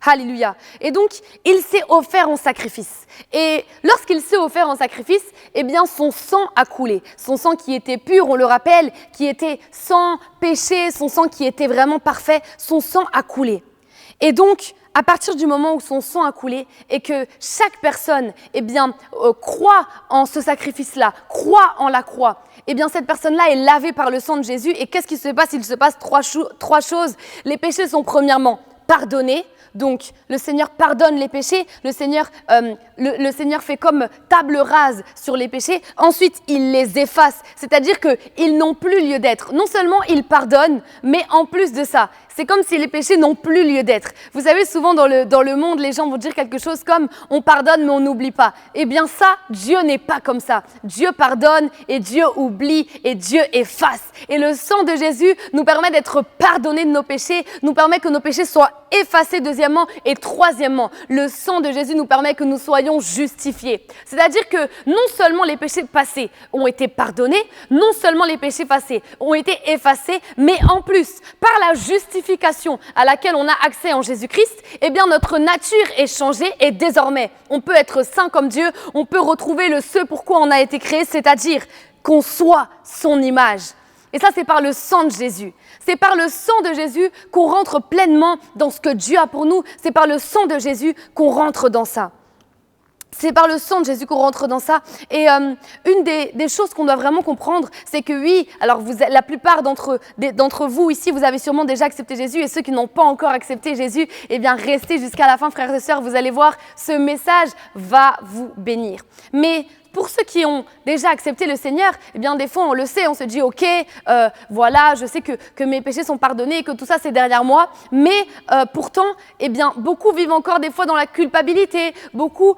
Alléluia. Et donc, il s'est offert en sacrifice. Et lorsqu'il s'est offert en sacrifice, eh bien, son sang a coulé. Son sang qui était pur, on le rappelle, qui était sans péché, son sang qui était vraiment parfait, son sang a coulé. Et donc, à partir du moment où son sang a coulé et que chaque personne, eh bien, croit en ce sacrifice-là, croit en la croix, eh bien, cette personne-là est lavée par le sang de Jésus. Et qu'est-ce qui se passe? Il se passe trois choses. Les péchés sont premièrement pardonné. Donc, le Seigneur pardonne les péchés, le Seigneur fait comme table rase sur les péchés. Ensuite, il les efface, c'est-à-dire qu'ils n'ont plus lieu d'être. Non seulement il pardonne, mais en plus de ça, c'est comme si les péchés n'ont plus lieu d'être. Vous savez, souvent dans le monde, les gens vont dire quelque chose comme « on pardonne, mais on n'oublie pas ». Eh bien ça, Dieu n'est pas comme ça. Dieu pardonne et Dieu oublie et Dieu efface. Et le sang de Jésus nous permet d'être pardonnés de nos péchés, nous permet que nos péchés soient effacés, deuxièmement. Et troisièmement, le sang de Jésus nous permet que nous soyons justifiés. C'est-à-dire que non seulement les péchés passés ont été pardonnés, non seulement les péchés passés ont été effacés, mais en plus, par la justification à laquelle on a accès en Jésus-Christ, eh bien notre nature est changée et désormais, on peut être saint comme Dieu, on peut retrouver ce pourquoi on a été créé, c'est-à-dire qu'on soit son image. Et ça, c'est par le sang de Jésus. C'est par le sang de Jésus qu'on rentre pleinement dans ce que Dieu a pour nous. C'est par le sang de Jésus qu'on rentre dans ça. C'est par le sang de Jésus qu'on rentre dans ça. Et une des choses qu'on doit vraiment comprendre, c'est que oui, alors la plupart d'entre vous ici, vous avez sûrement déjà accepté Jésus. Et ceux qui n'ont pas encore accepté Jésus, eh bien restez jusqu'à la fin, frères et sœurs. Vous allez voir, ce message va vous bénir. Mais pour ceux qui ont déjà accepté le Seigneur, eh bien des fois on le sait, on se dit ok, voilà, je sais que mes péchés sont pardonnés et que tout ça c'est derrière moi, mais pourtant, eh bien beaucoup vivent encore des fois dans la culpabilité, beaucoup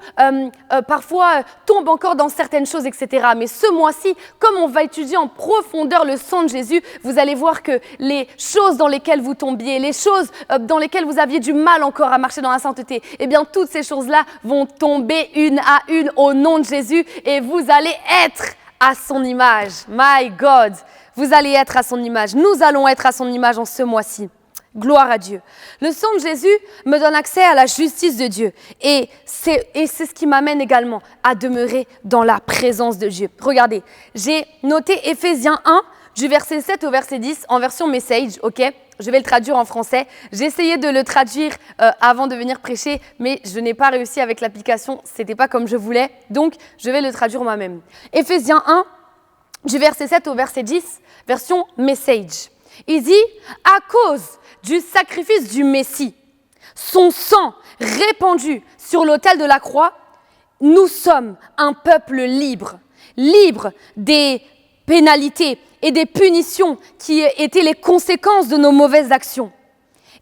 parfois tombent encore dans certaines choses, etc. Mais ce mois-ci, comme on va étudier en profondeur le sang de Jésus, vous allez voir que les choses dans lesquelles vous tombiez, les choses dans lesquelles vous aviez du mal encore à marcher dans la sainteté, eh bien toutes ces choses-là vont tomber une à une au nom de Jésus. Et vous allez être à son image. My God, vous allez être à son image. Nous allons être à son image en ce mois-ci. Gloire à Dieu. Le sang de Jésus me donne accès à la justice de Dieu. Et c'est ce qui m'amène également à demeurer dans la présence de Dieu. Regardez, j'ai noté Éphésiens 1, du verset 7 au verset 10, en version Message, ok ? Je vais le traduire en français. J'ai essayé de le traduire avant de venir prêcher, mais je n'ai pas réussi avec l'application. Ce n'était pas comme je voulais. Donc, je vais le traduire moi-même. Éphésiens 1, du verset 7 au verset 10, version Message. Il dit « À cause du sacrifice du Messie, son sang répandu sur l'autel de la croix, nous sommes un peuple libre, libre des pénalités et des punitions qui étaient les conséquences de nos mauvaises actions.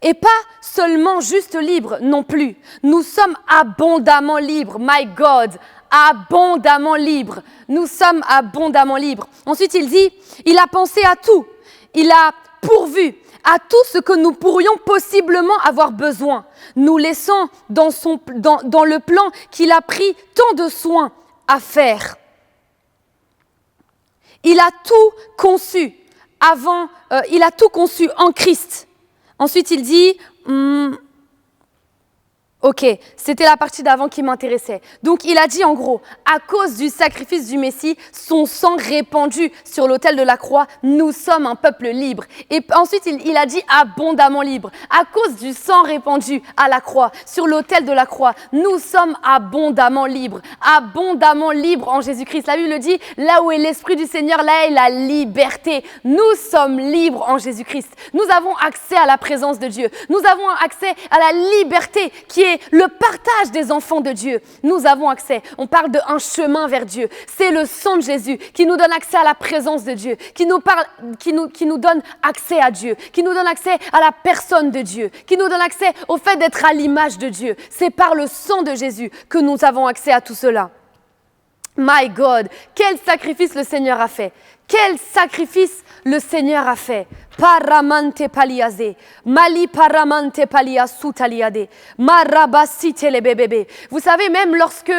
Et pas seulement juste libres non plus. Nous sommes abondamment libres. My God, abondamment libres. Nous sommes abondamment libres. Ensuite, il dit, il a pensé à tout. Il a pourvu à tout ce que nous pourrions possiblement avoir besoin, nous laissant dans le plan qu'il a pris tant de soin à faire. Il a tout conçu en Christ. Ensuite, il dit, ok, c'était la partie d'avant qui m'intéressait. Donc, il a dit en gros, à cause du sacrifice du Messie, son sang répandu sur l'autel de la croix, nous sommes un peuple libre. Et ensuite, il a dit abondamment libre. À cause du sang répandu à la croix, sur l'autel de la croix, nous sommes abondamment libres en Jésus-Christ. La Bible dit, là où est l'Esprit du Seigneur, là est la liberté. Nous sommes libres en Jésus-Christ. Nous avons accès à la présence de Dieu. Nous avons accès à la liberté qui est le partage des enfants de Dieu. Nous avons accès. On parle d'un chemin vers Dieu. C'est le sang de Jésus qui nous donne accès à la présence de Dieu, qui nous donne accès à Dieu, qui nous donne accès à la personne de Dieu, qui nous donne accès au fait d'être à l'image de Dieu. C'est par le sang de Jésus que nous avons accès à tout cela. My God, quel sacrifice le Seigneur a fait. Quel sacrifice le Seigneur a fait. Paramante paliaze, mali paramante palia soutaliade, marabasite les bébés. Vous savez, même lorsque,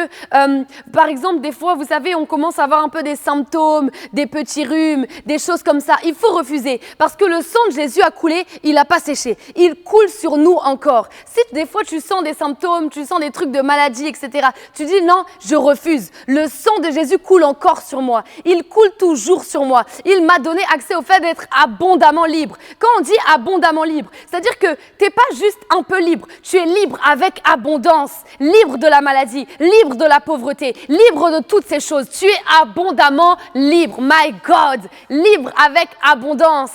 par exemple, des fois, vous savez, on commence à avoir un peu des symptômes, des petits rhumes, des choses comme ça, il faut refuser. Parce que le sang de Jésus a coulé, il n'a pas séché. Il coule sur nous encore. Si des fois, tu sens des symptômes, tu sens des trucs de maladie, etc., tu dis non, je refuse. Le sang de Jésus coule encore sur moi. Il coule toujours sur moi. Il m'a donné accès au fait d'être abondamment libre. Quand on dit abondamment libre, c'est-à-dire que tu n'es pas juste un peu libre, tu es libre avec abondance, libre de la maladie, libre de la pauvreté, libre de toutes ces choses. Tu es abondamment libre, my God, libre avec abondance.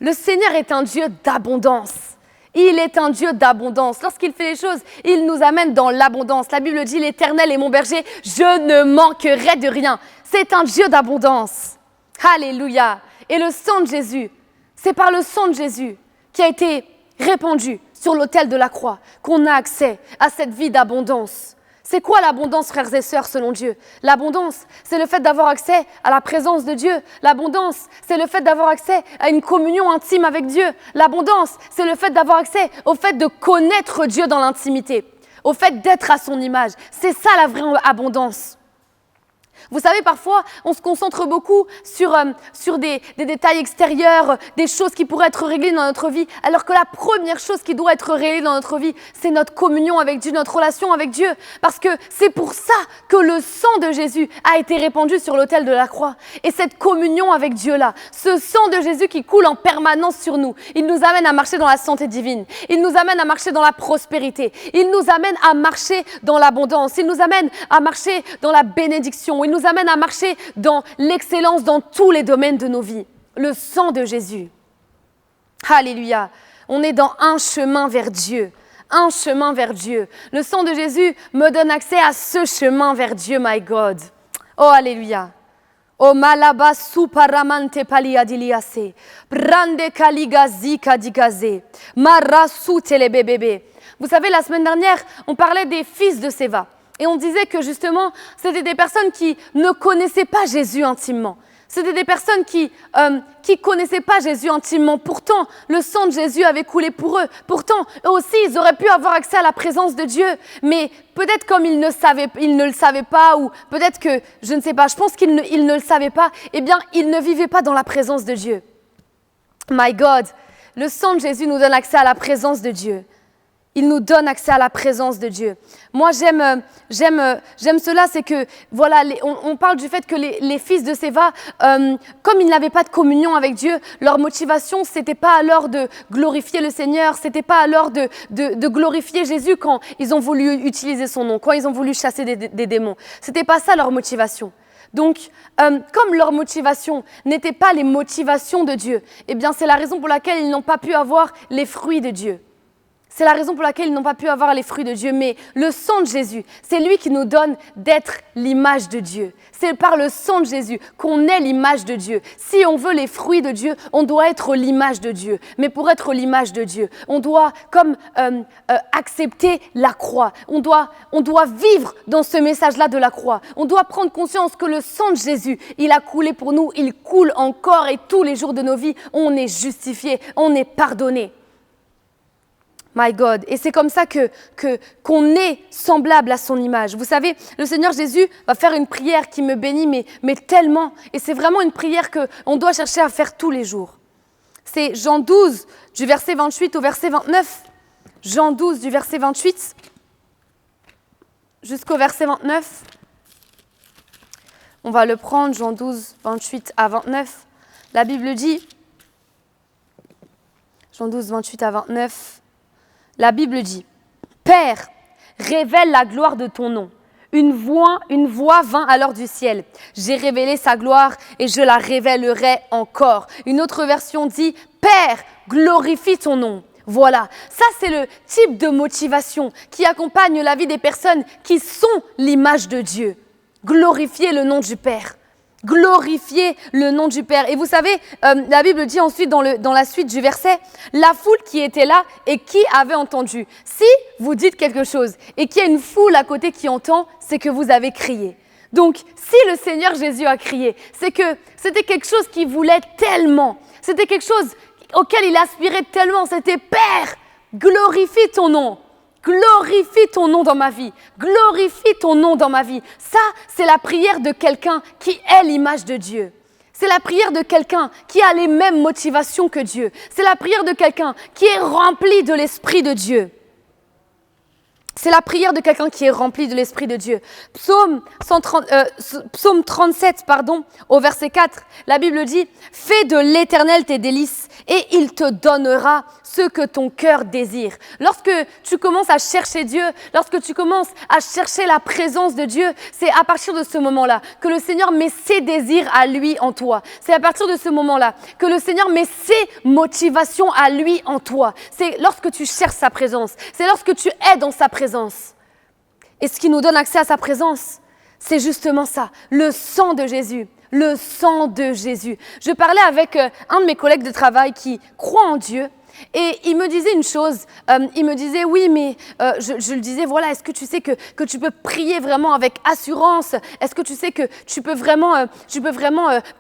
Le Seigneur est un Dieu d'abondance. Il est un Dieu d'abondance. Lorsqu'il fait les choses, il nous amène dans l'abondance. La Bible dit, l'Éternel est mon berger, je ne manquerai de rien. C'est un Dieu d'abondance. Alléluia. Et le sang de Jésus, c'est par le sang de Jésus qui a été répandu sur l'autel de la croix qu'on a accès à cette vie d'abondance. C'est quoi l'abondance, frères et sœurs, selon Dieu? L'abondance, c'est le fait d'avoir accès à la présence de Dieu. L'abondance, c'est le fait d'avoir accès à une communion intime avec Dieu. L'abondance, c'est le fait d'avoir accès au fait de connaître Dieu dans l'intimité, au fait d'être à son image. C'est ça la vraie abondance. Vous savez, parfois, on se concentre beaucoup sur des détails extérieurs, des choses qui pourraient être réglées dans notre vie, alors que la première chose qui doit être réglée dans notre vie, c'est notre communion avec Dieu, notre relation avec Dieu. Parce que c'est pour ça que le sang de Jésus a été répandu sur l'autel de la croix. Et cette communion avec Dieu-là, ce sang de Jésus qui coule en permanence sur nous, il nous amène à marcher dans la santé divine, il nous amène à marcher dans la prospérité, il nous amène à marcher dans l'abondance, il nous amène à marcher dans la bénédiction, il nous amène à marcher dans l'excellence dans tous les domaines de nos vies. Le sang de Jésus. Alléluia. On est dans un chemin vers Dieu. Un chemin vers Dieu. Le sang de Jésus me donne accès à ce chemin vers Dieu, my God. Oh, alléluia. Oh, malaba suparamante paliadiliase. Brande kaligazi kadikaze. Marasu telebebebe. Vous savez, la semaine dernière, on parlait des fils de Séva. Et on disait que justement, c'était des personnes qui ne connaissaient pas Jésus intimement. C'était des personnes qui connaissaient pas Jésus intimement. Pourtant, le sang de Jésus avait coulé pour eux. Pourtant, eux aussi, ils auraient pu avoir accès à la présence de Dieu. Mais peut-être comme ils ne le savaient pas, ou peut-être que, je ne sais pas, je pense qu'ils ne le savaient pas, eh bien, ils ne vivaient pas dans la présence de Dieu. My God, le sang de Jésus nous donne accès à la présence de Dieu. Il nous donne accès à la présence de Dieu. Moi, j'aime cela, c'est que, voilà, on parle du fait que les fils de Séva, comme ils n'avaient pas de communion avec Dieu, leur motivation, c'était pas alors de glorifier le Seigneur, c'était pas alors de glorifier Jésus quand ils ont voulu utiliser son nom, quand ils ont voulu chasser des démons. C'était pas ça leur motivation. Donc, comme leur motivation n'était pas les motivations de Dieu, eh bien, c'est la raison pour laquelle ils n'ont pas pu avoir les fruits de Dieu. C'est la raison pour laquelle ils n'ont pas pu avoir les fruits de Dieu. Mais le sang de Jésus, c'est lui qui nous donne d'être l'image de Dieu. C'est par le sang de Jésus qu'on est l'image de Dieu. Si on veut les fruits de Dieu, on doit être l'image de Dieu. Mais pour être l'image de Dieu, on doit accepter la croix. On doit vivre dans ce message-là de la croix. On doit prendre conscience que le sang de Jésus, il a coulé pour nous, il coule encore et tous les jours de nos vies, on est justifié, on est pardonné. My God. Et c'est comme ça qu'on est semblable à son image. Vous savez, le Seigneur Jésus va faire une prière qui me bénit, mais tellement. Et c'est vraiment une prière qu'on doit chercher à faire tous les jours. C'est Jean 12, du verset 28 au verset 29. Jean 12, du verset 28 jusqu'au verset 29. On va le prendre, Jean 12, 28 à 29. La Bible dit, Jean 12, 28 à 29, la Bible dit, « Père, révèle la gloire de ton nom. » Une voix vint alors du ciel. « J'ai révélé sa gloire et je la révélerai encore. » Une autre version dit, « Père, glorifie ton nom. » Voilà, ça c'est le type de motivation qui accompagne la vie des personnes qui sont l'image de Dieu. Glorifier le nom du Père. Glorifier le nom du Père. Et vous savez, la Bible dit ensuite dans la suite du verset, la foule qui était là et qui avait entendu. Si vous dites quelque chose et qu'il y a une foule à côté qui entend, c'est que vous avez crié. Donc, si le Seigneur Jésus a crié, c'est que c'était quelque chose qu'il voulait tellement. C'était quelque chose auquel il aspirait tellement. C'était « Père, glorifie ton nom. Glorifie ton nom dans ma vie. Glorifie ton nom dans ma vie. » Ça, c'est la prière de quelqu'un qui est l'image de Dieu. C'est la prière de quelqu'un qui a les mêmes motivations que Dieu. C'est la prière de quelqu'un qui est rempli de l'Esprit de Dieu. C'est la prière de quelqu'un qui est rempli de l'Esprit de Dieu. Psaume 37, au verset 4, la Bible dit « Fais de l'Éternel tes délices et il te donnera ce que ton cœur désire. Lorsque tu commences à chercher Dieu, lorsque tu commences à chercher la présence de Dieu, c'est à partir de ce moment-là que le Seigneur met ses désirs à lui en toi. C'est à partir de ce moment-là que le Seigneur met ses motivations à lui en toi. C'est lorsque tu cherches sa présence, c'est lorsque tu es dans sa présence. Et ce qui nous donne accès à sa présence, c'est justement ça, le sang de Jésus. Le sang de Jésus. Je parlais avec un de mes collègues de travail qui croit en Dieu et il me disait une chose, il me disait oui mais je le disais voilà, est-ce que tu sais que tu peux prier vraiment avec assurance? Est-ce que tu sais que tu peux vraiment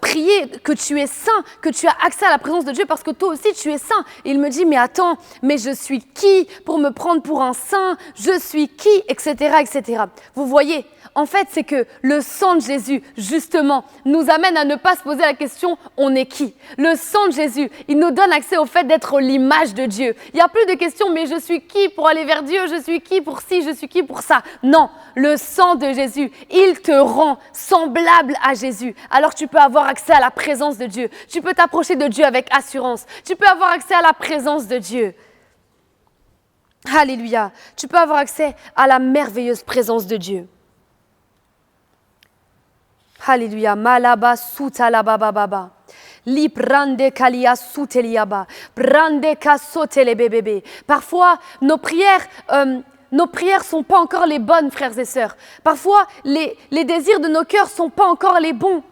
prier que tu es saint, que tu as accès à la présence de Dieu parce que toi aussi tu es saint? Et il me dit mais attends, mais je suis qui pour me prendre pour un saint? Je suis qui? Etc. etc. Vous voyez, en fait, c'est que le sang de Jésus, justement, nous amène à ne pas se poser la question « on est qui ?» Le sang de Jésus, il nous donne accès au fait d'être l'image de Dieu. Il n'y a plus de question « mais je suis qui pour aller vers Dieu? Je suis qui pour ci? Je suis qui pour ça ?» Non, le sang de Jésus, il te rend semblable à Jésus. Alors tu peux avoir accès à la présence de Dieu. Tu peux t'approcher de Dieu avec assurance. Tu peux avoir accès à la présence de Dieu. Alléluia. Tu peux avoir accès à la merveilleuse présence de Dieu. Alléluia. Malaba sutalaba baba. Li prande kalia suteliaba. Prande kasotele bébé. Parfois, nos prières sont pas encore les bonnes, frères et sœurs. Parfois, les désirs de nos cœurs sont pas encore les bons.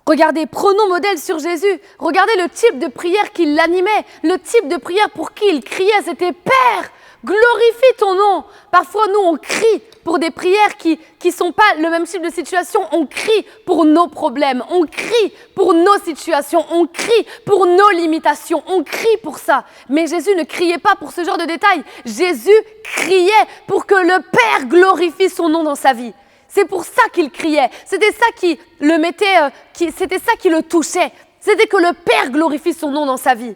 Regardez, prenons modèle sur Jésus. Regardez le type de prière qui l'animait. Le type de prière pour qui il criait, c'était « Père, glorifie ton nom ». Parfois, nous, on crie pour des prières qui ne sont pas le même type de situation. On crie pour nos problèmes. On crie pour nos situations. On crie pour nos limitations. On crie pour ça. Mais Jésus ne criait pas pour ce genre de détails. Jésus criait pour que le Père glorifie son nom dans sa vie. C'est pour ça qu'il criait. C'était ça qui le mettait, c'était ça qui le touchait. C'était que le Père glorifie son nom dans sa vie.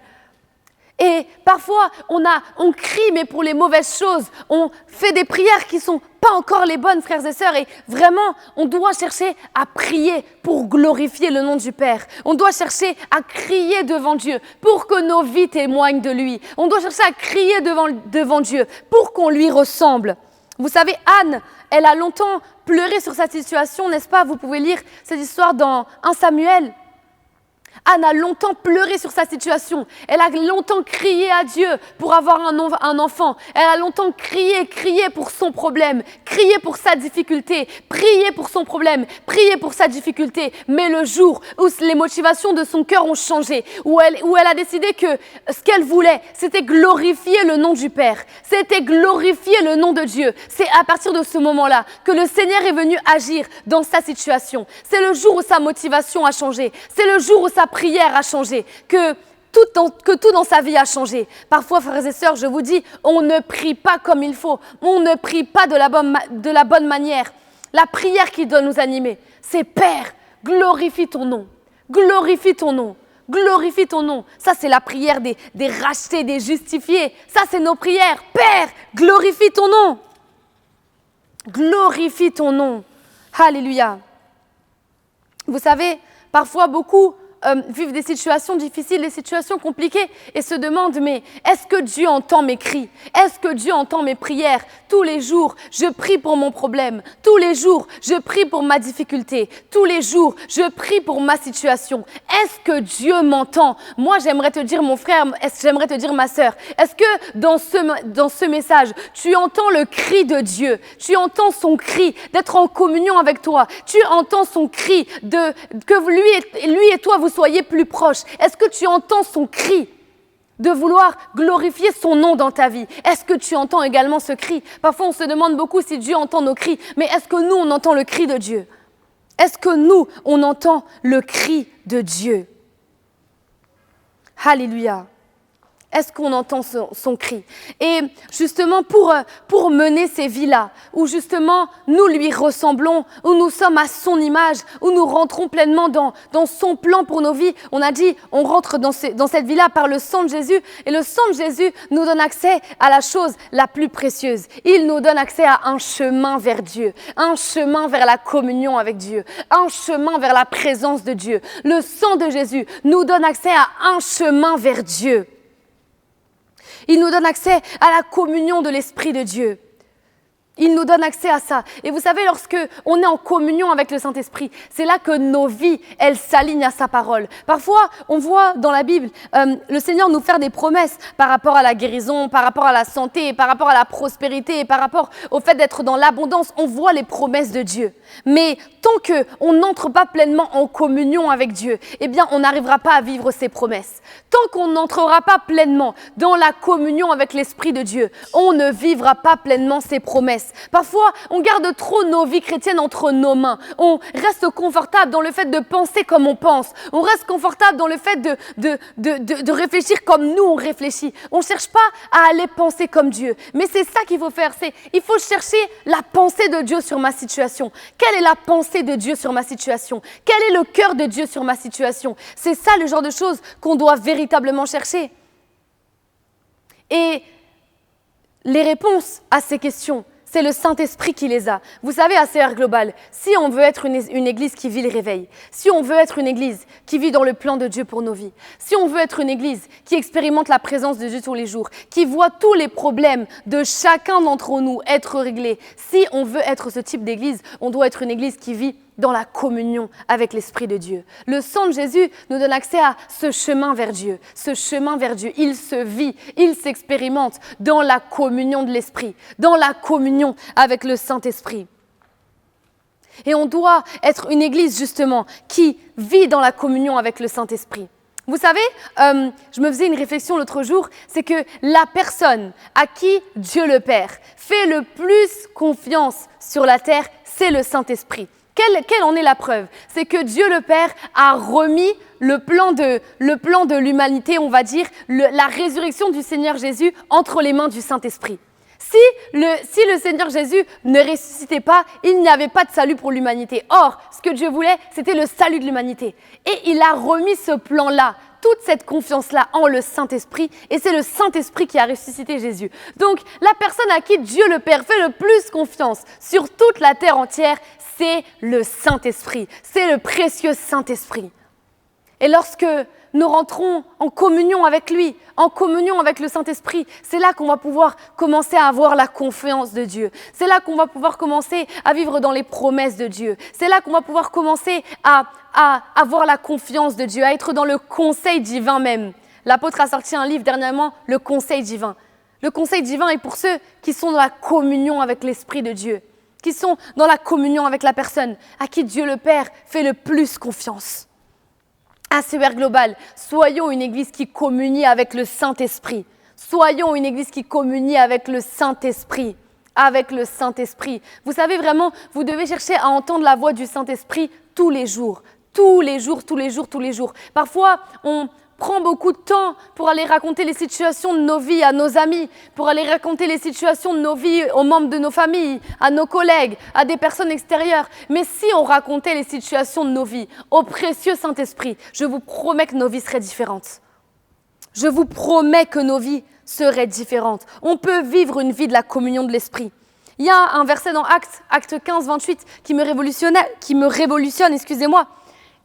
Et parfois, on crie, mais pour les mauvaises choses. On fait des prières qui ne sont pas encore les bonnes, frères et sœurs. Et vraiment, on doit chercher à prier pour glorifier le nom du Père. On doit chercher à crier devant Dieu pour que nos vies témoignent de lui. On doit chercher à crier devant Dieu pour qu'on lui ressemble. Vous savez, Anne, elle a longtemps pleuré sur sa situation, n'est-ce pas? Vous pouvez lire cette histoire dans 1 Samuel. Anne a longtemps pleuré sur sa situation. Elle a longtemps crié à Dieu pour avoir un enfant. Elle a longtemps crié pour son problème, crié pour sa difficulté, prié pour son problème, prié pour sa difficulté. Mais le jour où les motivations de son cœur ont changé, où elle a décidé que ce qu'elle voulait, c'était glorifier le nom du Père, c'était glorifier le nom de Dieu. C'est à partir de ce moment-là que le Seigneur est venu agir dans sa situation. C'est le jour où sa motivation a changé. C'est le jour où sa prière a changé, que tout dans sa vie a changé. Parfois, frères et sœurs, je vous dis, on ne prie pas comme il faut. On ne prie pas de la bonne manière. La prière qui doit nous animer, c'est Père, glorifie ton nom. Glorifie ton nom. Glorifie ton nom. Ça, c'est la prière des rachetés, des justifiés. Ça, c'est nos prières. Père, glorifie ton nom. Glorifie ton nom. Alléluia. Vous savez, parfois, beaucoup vivent des situations difficiles, des situations compliquées et se demandent, mais est-ce que Dieu entend mes cris? Est-ce que Dieu entend mes prières? Tous les jours, je prie pour mon problème. Tous les jours, je prie pour ma difficulté. Tous les jours, je prie pour ma situation. Est-ce que Dieu m'entend? Moi, j'aimerais te dire, mon frère, j'aimerais te dire, ma sœur, est-ce que dans ce message, tu entends le cri de Dieu? Tu entends son cri d'être en communion avec toi? Tu entends son cri que lui et toi, vous soyez plus proches? Est-ce que tu entends son cri de vouloir glorifier son nom dans ta vie? Est-ce que tu entends également ce cri? Parfois, on se demande beaucoup si Dieu entend nos cris, mais est-ce que nous, on entend le cri de Dieu? Est-ce que nous, on entend le cri de Dieu? Alléluia. Est-ce qu'on entend son cri? Et justement, pour mener ces vies-là, où justement nous lui ressemblons, où nous sommes à son image, où nous rentrons pleinement dans son plan pour nos vies, on a dit, on rentre dans cette vie-là par le sang de Jésus. Et le sang de Jésus nous donne accès à la chose la plus précieuse. Il nous donne accès à un chemin vers Dieu, un chemin vers la communion avec Dieu, un chemin vers la présence de Dieu. Le sang de Jésus nous donne accès à un chemin vers Dieu. Il nous donne accès à la communion de l'Esprit de Dieu. Il nous donne accès à ça. Et vous savez, lorsque on est en communion avec le Saint-Esprit, c'est là que nos vies, elles s'alignent à sa parole. Parfois, on voit dans la Bible le Seigneur nous faire des promesses par rapport à la guérison, par rapport à la santé, par rapport à la prospérité, par rapport au fait d'être dans l'abondance. On voit les promesses de Dieu. Mais tant qu'on n'entre pas pleinement en communion avec Dieu, eh bien, on n'arrivera pas à vivre ses promesses. Tant qu'on n'entrera pas pleinement dans la communion avec l'Esprit de Dieu, on ne vivra pas pleinement ses promesses. Parfois, on garde trop nos vies chrétiennes entre nos mains. On reste confortable dans le fait de penser comme on pense. On reste confortable dans le fait de réfléchir comme nous on réfléchit. On ne cherche pas à aller penser comme Dieu. Mais c'est ça qu'il faut faire. Il faut chercher la pensée de Dieu sur ma situation. Quelle est la pensée de Dieu sur ma situation? Quel est le cœur de Dieu sur ma situation? C'est ça le genre de choses qu'on doit véritablement chercher. Et les réponses à ces questions, c'est le Saint-Esprit qui les a. Vous savez, à CR Global, si on veut être une église qui vit le réveil, si on veut être une église qui vit dans le plan de Dieu pour nos vies, si on veut être une église qui expérimente la présence de Dieu tous les jours, qui voit tous les problèmes de chacun d'entre nous être réglés, si on veut être ce type d'église, on doit être une église qui vit dans la communion avec l'Esprit de Dieu. Le sang de Jésus nous donne accès à ce chemin vers Dieu. Ce chemin vers Dieu, il se vit, il s'expérimente dans la communion de l'Esprit, dans la communion avec le Saint-Esprit. Et on doit être une église justement qui vit dans la communion avec le Saint-Esprit. Vous savez, je me faisais une réflexion l'autre jour, c'est que la personne à qui Dieu le Père fait le plus confiance sur la terre, c'est le Saint-Esprit. Quelle en est la preuve? C'est que Dieu le Père a remis le plan de l'humanité, on va dire, la résurrection du Seigneur Jésus entre les mains du Saint-Esprit. Si le Seigneur Jésus ne ressuscitait pas, il n'y avait pas de salut pour l'humanité. Or, ce que Dieu voulait, c'était le salut de l'humanité. Et il a remis ce plan-là, toute cette confiance-là en le Saint-Esprit, et c'est le Saint-Esprit qui a ressuscité Jésus. Donc, la personne à qui Dieu le Père fait le plus confiance sur toute la terre entière, c'est le Saint-Esprit, c'est le précieux Saint-Esprit. Et lorsque nous rentrons en communion avec lui, en communion avec le Saint-Esprit, c'est là qu'on va pouvoir commencer à avoir la confiance de Dieu. C'est là qu'on va pouvoir commencer à vivre dans les promesses de Dieu. C'est là qu'on va pouvoir commencer à avoir la confiance de Dieu, à être dans le conseil divin même. L'apôtre a sorti un livre dernièrement, Le Conseil divin. Le conseil divin est pour ceux qui sont dans la communion avec l'Esprit de Dieu, qui sont dans la communion avec la personne à qui Dieu le Père fait le plus confiance. À CER Global, soyons une église qui communie avec le Saint-Esprit. Soyons une église qui communie avec le Saint-Esprit. Avec le Saint-Esprit. Vous savez vraiment, vous devez chercher à entendre la voix du Saint-Esprit tous les jours. Tous les jours, tous les jours, tous les jours. Parfois, on prend beaucoup de temps pour aller raconter les situations de nos vies à nos amis, pour aller raconter les situations de nos vies aux membres de nos familles, à nos collègues, à des personnes extérieures. Mais si on racontait les situations de nos vies au précieux Saint-Esprit, je vous promets que nos vies seraient différentes. Je vous promets que nos vies seraient différentes. On peut vivre une vie de la communion de l'Esprit. Il y a un verset dans Actes 15, 28, qui me révolutionne, excusez-moi.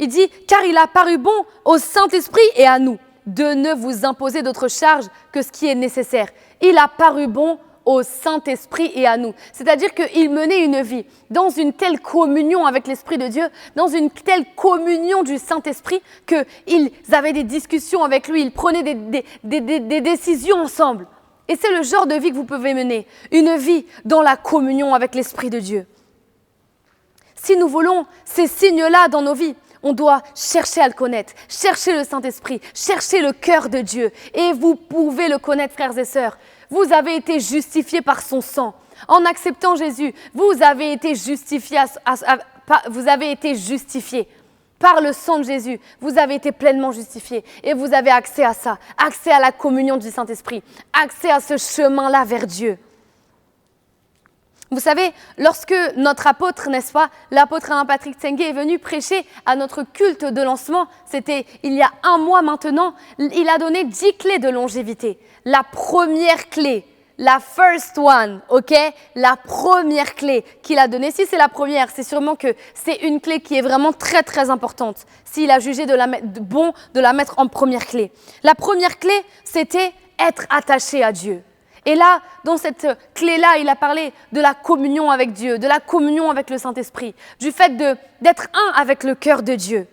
Il dit « Car il a paru bon au Saint-Esprit et à nous de ne vous imposer d'autre charge que ce qui est nécessaire. » Il a paru bon au Saint-Esprit et à nous. C'est-à-dire qu'il menait une vie dans une telle communion avec l'Esprit de Dieu, dans une telle communion du Saint-Esprit, qu'ils avaient des discussions avec lui, ils prenaient des décisions ensemble. Et c'est le genre de vie que vous pouvez mener, une vie dans la communion avec l'Esprit de Dieu. Si nous voulons ces signes-là dans nos vies, on doit chercher à le connaître, chercher le Saint-Esprit, chercher le cœur de Dieu. Et vous pouvez le connaître, frères et sœurs. Vous avez été justifiés par son sang. En acceptant Jésus, vous avez été justifiés. Par le sang de Jésus, vous avez été pleinement justifiés et vous avez accès à ça, accès à la communion du Saint-Esprit, accès à ce chemin-là vers Dieu. Vous savez, lorsque notre apôtre, n'est-ce pas, l'apôtre Alain Patrick Tsengue est venu prêcher à notre culte de lancement, c'était il y a 1 mois maintenant, il a donné 10 clés de longévité. La première clé, la first one, ok? La première clé qu'il a donnée, si c'est la première, c'est sûrement que c'est une clé qui est vraiment très très importante. S'il a jugé bon de la mettre en première clé. La première clé, c'était être attaché à Dieu. Et là, dans cette clé-là, il a parlé de la communion avec Dieu, de la communion avec le Saint-Esprit, du fait d'être un avec le cœur de Dieu.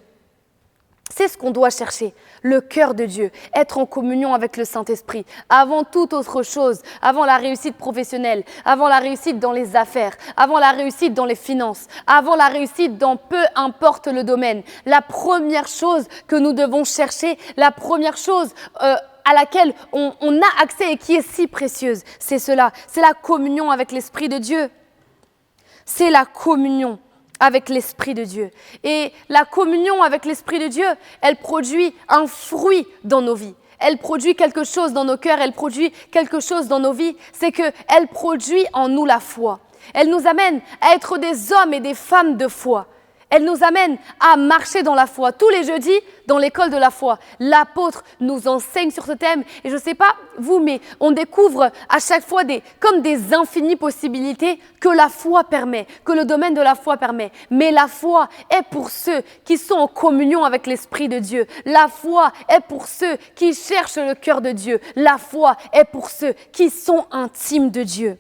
C'est ce qu'on doit chercher, le cœur de Dieu, être en communion avec le Saint-Esprit, avant toute autre chose, avant la réussite professionnelle, avant la réussite dans les affaires, avant la réussite dans les finances, avant la réussite dans peu importe le domaine. La première chose que nous devons chercher, la première chose à laquelle on a accès et qui est si précieuse, c'est cela, c'est la communion avec l'Esprit de Dieu. C'est la communion avec l'Esprit de Dieu. Et la communion avec l'Esprit de Dieu, elle produit un fruit dans nos vies. Elle produit quelque chose dans nos cœurs, elle produit quelque chose dans nos vies. C'est qu'elle produit en nous la foi. Elle nous amène à être des hommes et des femmes de foi. Elle nous amène à marcher dans la foi. Tous les jeudis, dans l'école de la foi, l'apôtre nous enseigne sur ce thème. Et je ne sais pas vous, mais on découvre à chaque fois comme des infinies possibilités que la foi permet, que le domaine de la foi permet. Mais la foi est pour ceux qui sont en communion avec l'Esprit de Dieu. La foi est pour ceux qui cherchent le cœur de Dieu. La foi est pour ceux qui sont intimes de Dieu.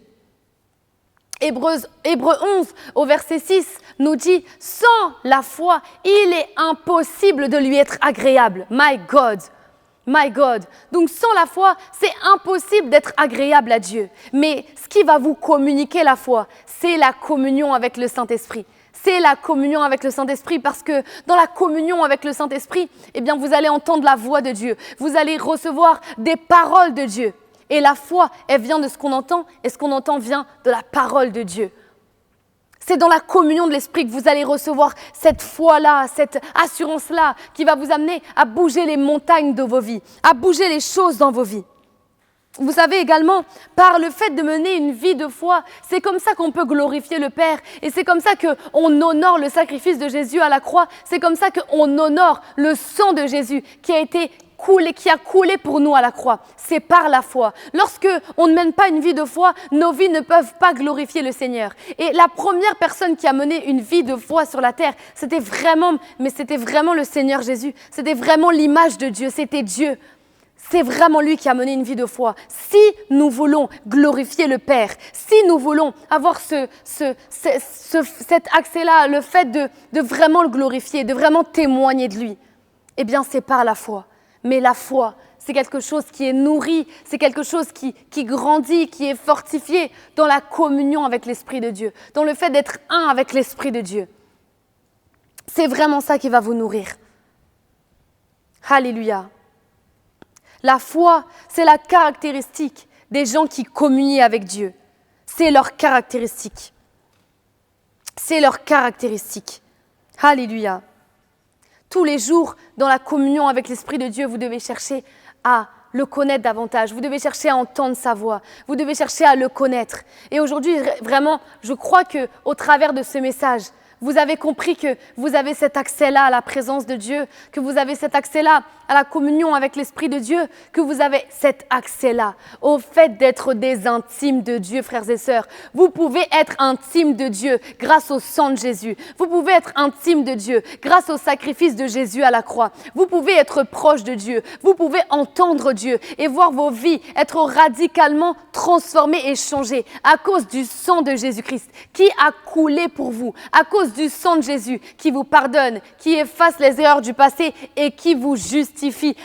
Hébreux 11 au verset 6 nous dit « Sans la foi, il est impossible de lui être agréable. » My God, my God. Donc sans la foi, c'est impossible d'être agréable à Dieu. Mais ce qui va vous communiquer la foi, c'est la communion avec le Saint-Esprit. C'est la communion avec le Saint-Esprit parce que dans la communion avec le Saint-Esprit, eh bien, vous allez entendre la voix de Dieu. Vous allez recevoir des paroles de Dieu. Et la foi, elle vient de ce qu'on entend, et ce qu'on entend vient de la parole de Dieu. C'est dans la communion de l'Esprit que vous allez recevoir cette foi-là, cette assurance-là, qui va vous amener à bouger les montagnes de vos vies, à bouger les choses dans vos vies. Vous savez également, par le fait de mener une vie de foi, c'est comme ça qu'on peut glorifier le Père, et c'est comme ça qu'on honore le sacrifice de Jésus à la croix, c'est comme ça qu'on honore le sang de Jésus qui a coulé pour nous à la croix. C'est par la foi. Lorsque on ne mène pas une vie de foi, nos vies ne peuvent pas glorifier le Seigneur. Et la première personne qui a mené une vie de foi sur la terre, c'était vraiment le Seigneur Jésus. C'était vraiment l'image de Dieu, c'était Dieu. C'est vraiment lui qui a mené une vie de foi. Si nous voulons glorifier le Père, si nous voulons avoir cet accès-là, le fait de vraiment le glorifier, de vraiment témoigner de lui, eh bien c'est par la foi. Mais la foi, c'est quelque chose qui est nourri, c'est quelque chose qui grandit, qui est fortifié dans la communion avec l'Esprit de Dieu, dans le fait d'être un avec l'Esprit de Dieu. C'est vraiment ça qui va vous nourrir. Alléluia. La foi, c'est la caractéristique des gens qui communient avec Dieu. C'est leur caractéristique. C'est leur caractéristique. Alléluia. Tous les jours, dans la communion avec l'Esprit de Dieu, vous devez chercher à le connaître davantage. Vous devez chercher à entendre sa voix. Vous devez chercher à le connaître. Et aujourd'hui, vraiment, je crois qu'au travers de ce message, vous avez compris que vous avez cet accès-là à la présence de Dieu, que vous avez cet accès-là à la communion avec l'Esprit de Dieu, que vous avez cet accès-là au fait d'être des intimes de Dieu, frères et sœurs. Vous pouvez être intimes de Dieu grâce au sang de Jésus. Vous pouvez être intimes de Dieu grâce au sacrifice de Jésus à la croix. Vous pouvez être proche de Dieu. Vous pouvez entendre Dieu et voir vos vies être radicalement transformées et changées à cause du sang de Jésus-Christ qui a coulé pour vous, à cause du sang de Jésus qui vous pardonne, qui efface les erreurs du passé et qui vous justifie.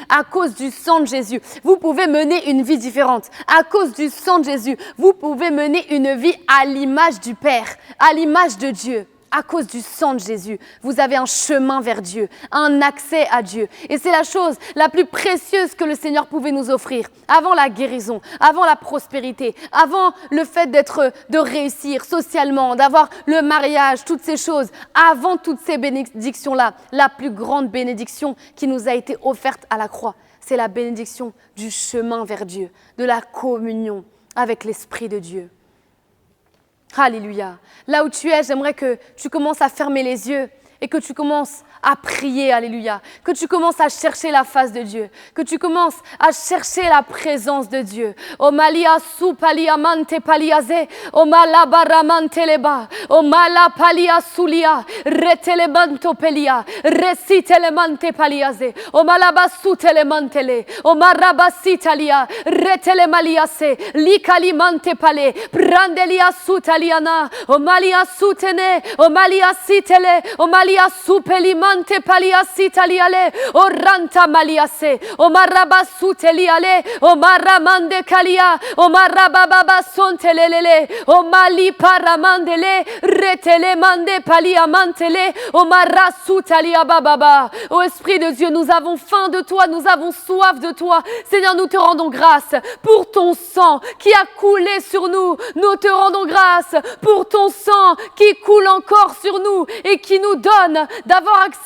À cause du sang de Jésus, vous pouvez mener une vie différente. À cause du sang de Jésus, vous pouvez mener une vie à l'image du Père, à l'image de Dieu. À cause du sang de Jésus, vous avez un chemin vers Dieu, un accès à Dieu. Et c'est la chose la plus précieuse que le Seigneur pouvait nous offrir. Avant la guérison, avant la prospérité, avant le fait de réussir socialement, d'avoir le mariage, toutes ces choses. Avant toutes ces bénédictions-là, la plus grande bénédiction qui nous a été offerte à la croix, c'est la bénédiction du chemin vers Dieu, de la communion avec l'Esprit de Dieu. Alléluia. Là où tu es, j'aimerais que tu commences à fermer les yeux et que tu commences à prier, alléluia, que tu commences à chercher la face de Dieu, que tu commences à chercher la présence de Dieu. O malia su palia mante paliaze, o malabaramante leba, o mala palia sulia, retelemanto pelia, resitelemante paliaze, o malabasu telemantele, o marabasitalia, retelemaliase, likalimante pale, brandelia sutaliana, o malia sutene, o malia sitele, o malia supelima Mante paliasi taliale, o ranta maliase, o marabasu teliale, o maramande kalia, o marababa sontelele, o mali paramandele, retele mande paliamantele, o marasu talia bababa. Ô Esprit de Dieu, nous avons faim de toi, nous avons soif de toi. Seigneur, nous te rendons grâce pour ton sang qui a coulé sur nous. Nous te rendons grâce pour ton sang qui coule encore sur nous et qui nous donne d'avoir accès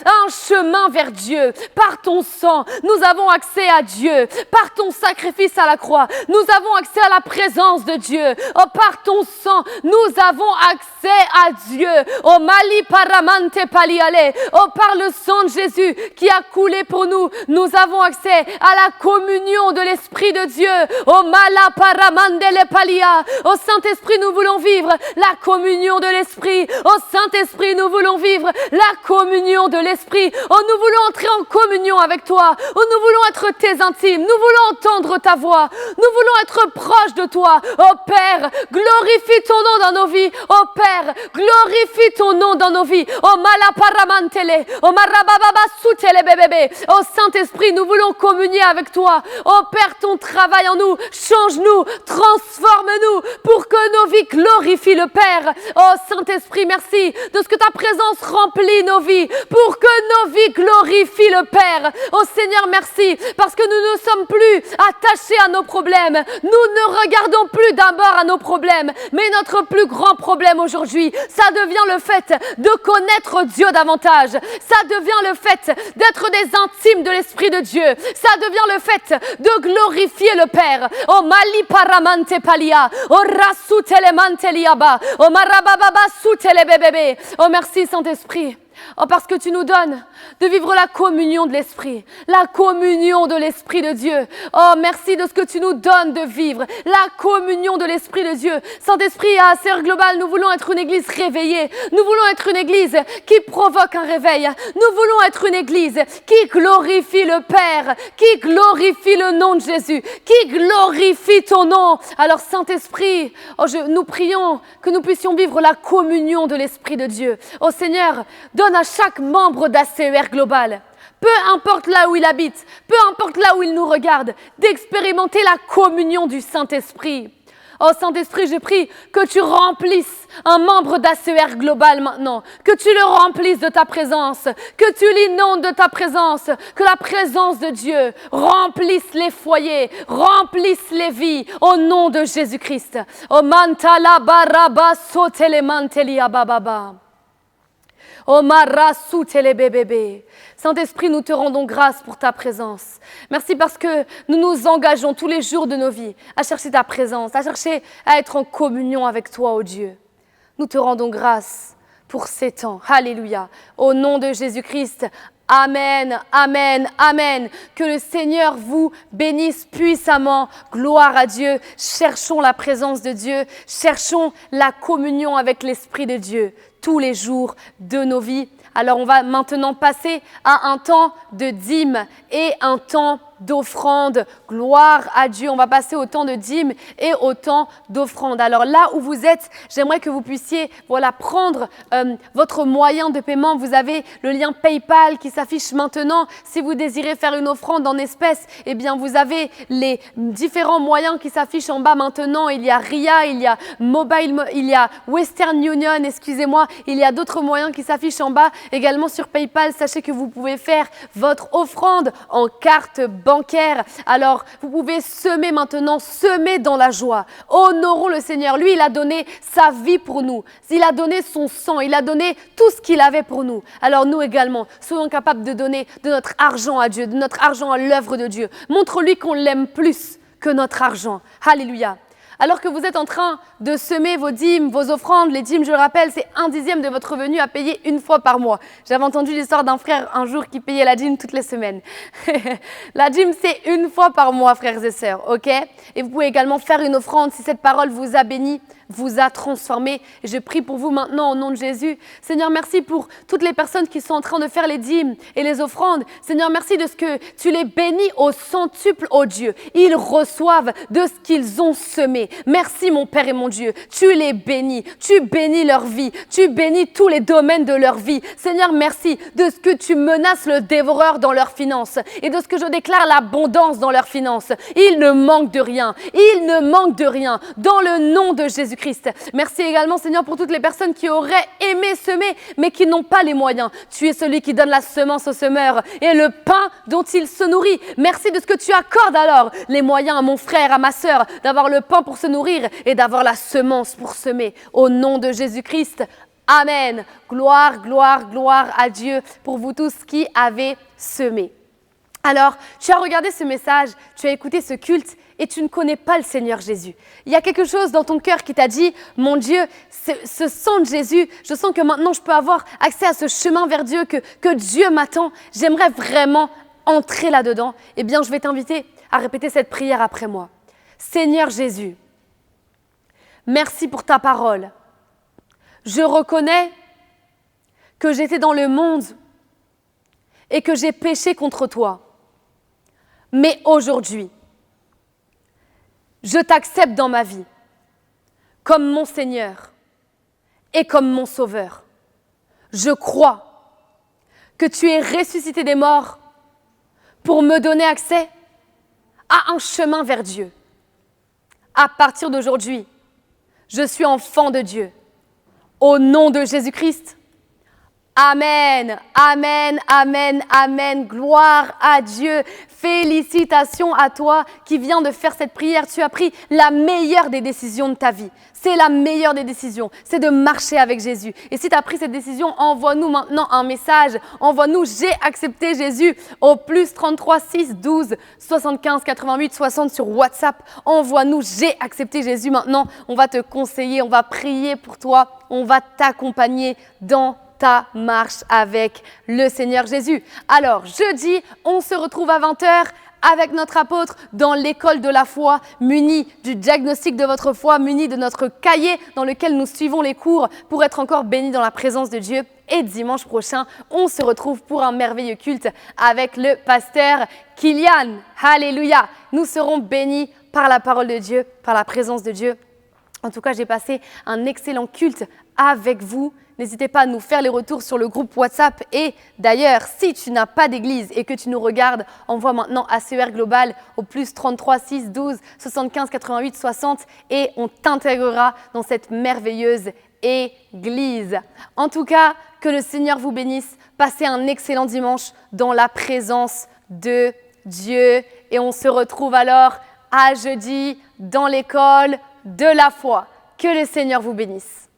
à un chemin vers Dieu. Par ton sang, nous avons accès à Dieu. Par ton sacrifice à la croix, nous avons accès à la présence de Dieu. Oh, par ton sang, nous avons accès à Dieu. Oh, mali paramante paliale. Oh, par le sang de Jésus qui a coulé pour nous, nous avons accès à la communion de l'Esprit de Dieu. Oh, mala paramandele palia. Oh, Saint-Esprit, nous voulons vivre la communion de l'Esprit. Oh, Saint-Esprit, nous voulons vivre la communion de l'Esprit. Oh, nous voulons entrer en communion avec toi. Oh, nous voulons être tes intimes. Nous voulons entendre ta voix. Nous voulons être proches de toi. Oh Père, glorifie ton nom dans nos vies. Oh Père, glorifie ton nom dans nos vies. Oh malaparamantele. Oh marababa soutele bébé. Oh Saint-Esprit, nous voulons communier avec toi. Oh Père, ton travail en nous. Change-nous, transforme-nous pour que nos vies glorifient le Père. Oh Saint-Esprit, merci de ce que ta présence remplit nos vies. Pour que nos vies glorifient le Père. Oh Seigneur, merci, parce que nous ne sommes plus attachés à nos problèmes. Nous ne regardons plus d'abord à nos problèmes, mais notre plus grand problème aujourd'hui, ça devient le fait de connaître Dieu davantage. Ça devient le fait d'être des intimes de l'Esprit de Dieu. Ça devient le fait de glorifier le Père. Oh mali paramante palia, oh rasu telemante liaba, oh marababa soutele bébé. Oh merci Saint-Esprit. Oh, parce que tu nous donnes de vivre la communion de l'Esprit, la communion de l'Esprit de Dieu. Oh, merci de ce que tu nous donnes de vivre, la communion de l'Esprit de Dieu. Saint-Esprit, à Sœur Globale, nous voulons être une église réveillée. Nous voulons être une église qui provoque un réveil. Nous voulons être une église qui glorifie le Père, qui glorifie le nom de Jésus, qui glorifie ton nom. Alors, Saint-Esprit, nous prions que nous puissions vivre la communion de l'Esprit de Dieu. Oh Seigneur, donne à chaque membre d'ACER Global, peu importe là où il habite, peu importe là où il nous regarde, d'expérimenter la communion du Saint-Esprit. Oh Saint-Esprit, je prie que tu remplisses un membre d'ACER Global maintenant, que tu le remplisses de ta présence, que tu l'inondes de ta présence, que la présence de Dieu remplisse les foyers, remplisse les vies au nom de Jésus-Christ. Oh mantala baraba sotele mantelia bababa. Saint-Esprit, nous te rendons grâce pour ta présence. Merci parce que nous nous engageons tous les jours de nos vies à chercher ta présence, à chercher à être en communion avec toi, ô Dieu. Nous te rendons grâce pour ces temps. Alléluia. Au nom de Jésus-Christ. Amen, amen, amen. Que le Seigneur vous bénisse puissamment. Gloire à Dieu. Cherchons la présence de Dieu. Cherchons la communion avec l'Esprit de Dieu tous les jours de nos vies. Alors on va maintenant passer à un temps de dîme et un temps d'offrande. Gloire à Dieu. On va passer au temps de dîmes et au temps d'offrande. Alors là où vous êtes, j'aimerais que vous puissiez prendre votre moyen de paiement. Vous avez le lien PayPal qui s'affiche maintenant. Si vous désirez faire une offrande en espèces, eh bien vous avez les différents moyens qui s'affichent en bas maintenant. Il y a RIA, il y a Mobile, il y a Western Union, excusez-moi. Il y a d'autres moyens qui s'affichent en bas. Également sur PayPal, sachez que vous pouvez faire votre offrande en carte bancaire. Alors, vous pouvez semer maintenant, semer dans la joie. Honorons le Seigneur. Lui, il a donné sa vie pour nous. Il a donné son sang. Il a donné tout ce qu'il avait pour nous. Alors, nous également, soyons capables de donner de notre argent à Dieu, de notre argent à l'œuvre de Dieu. Montre-lui qu'on l'aime plus que notre argent. Alléluia. Alors que vous êtes en train de semer vos dîmes, vos offrandes, les dîmes, je le rappelle, c'est 1/10 de votre revenu à payer une fois par mois. J'avais entendu l'histoire d'un frère un jour qui payait la dîme toutes les semaines. La dîme, c'est une fois par mois, frères et sœurs, ok? Et vous pouvez également faire une offrande si cette parole vous a béni, vous a transformé. Et je prie pour vous maintenant au nom de Jésus. Seigneur, merci pour toutes les personnes qui sont en train de faire les dîmes et les offrandes. Seigneur, merci de ce que tu les bénis au centuple, ô Dieu. Ils reçoivent de ce qu'ils ont semé. Merci mon Père et mon Dieu. Tu les bénis. Tu bénis leur vie. Tu bénis tous les domaines de leur vie. Seigneur, merci de ce que tu menaces le dévoreur dans leurs finances et de ce que je déclare l'abondance dans leurs finances. Ils ne manquent de rien. Ils ne manquent de rien. Dans le nom de Jésus-Christ. Merci également, Seigneur, pour toutes les personnes qui auraient aimé semer, mais qui n'ont pas les moyens. Tu es celui qui donne la semence au semeur et le pain dont il se nourrit. Merci de ce que tu accordes alors les moyens à mon frère, à ma sœur, d'avoir le pain pour se nourrir et d'avoir la semence pour semer. Au nom de Jésus-Christ, Amen. Gloire, gloire, gloire à Dieu pour vous tous qui avez semé. Alors, tu as regardé ce message, tu as écouté ce culte et tu ne connais pas le Seigneur Jésus. Il y a quelque chose dans ton cœur qui t'a dit, mon Dieu, ce sang de Jésus, je sens que maintenant je peux avoir accès à ce chemin vers Dieu, que Dieu m'attend. J'aimerais vraiment entrer là-dedans. Eh bien, je vais t'inviter à répéter cette prière après moi. Seigneur Jésus, merci pour ta parole. Je reconnais que j'étais dans le monde et que j'ai péché contre toi. Mais aujourd'hui, je t'accepte dans ma vie comme mon Seigneur et comme mon Sauveur. Je crois que tu es ressuscité des morts pour me donner accès à un chemin vers Dieu. À partir d'aujourd'hui, je suis enfant de Dieu. Au nom de Jésus-Christ, Amen, Amen, Amen, Amen. Gloire à Dieu. Félicitations à toi qui viens de faire cette prière. Tu as pris la meilleure des décisions de ta vie. C'est la meilleure des décisions. C'est de marcher avec Jésus. Et si tu as pris cette décision, envoie-nous maintenant un message. Envoie-nous « J'ai accepté Jésus » au +33 6 12 75 88 60 sur WhatsApp. Envoie-nous « J'ai accepté Jésus » maintenant. On va te conseiller, on va prier pour toi. On va t'accompagner dans ta marche avec le Seigneur Jésus. Alors, jeudi, on se retrouve à 20h avec notre apôtre dans l'école de la foi, muni du diagnostic de votre foi, muni de notre cahier dans lequel nous suivons les cours pour être encore bénis dans la présence de Dieu. Et dimanche prochain, on se retrouve pour un merveilleux culte avec le pasteur Kylian. Alléluia! Nous serons bénis par la parole de Dieu, par la présence de Dieu. En tout cas, j'ai passé un excellent culte avec vous. N'hésitez pas à nous faire les retours sur le groupe WhatsApp. Et d'ailleurs, si tu n'as pas d'église et que tu nous regardes, envoie maintenant ACER Global au +33 6 12 75 88 60 et on t'intégrera dans cette merveilleuse église. En tout cas, que le Seigneur vous bénisse. Passez un excellent dimanche dans la présence de Dieu. Et on se retrouve alors à jeudi dans l'école de la foi. Que le Seigneur vous bénisse.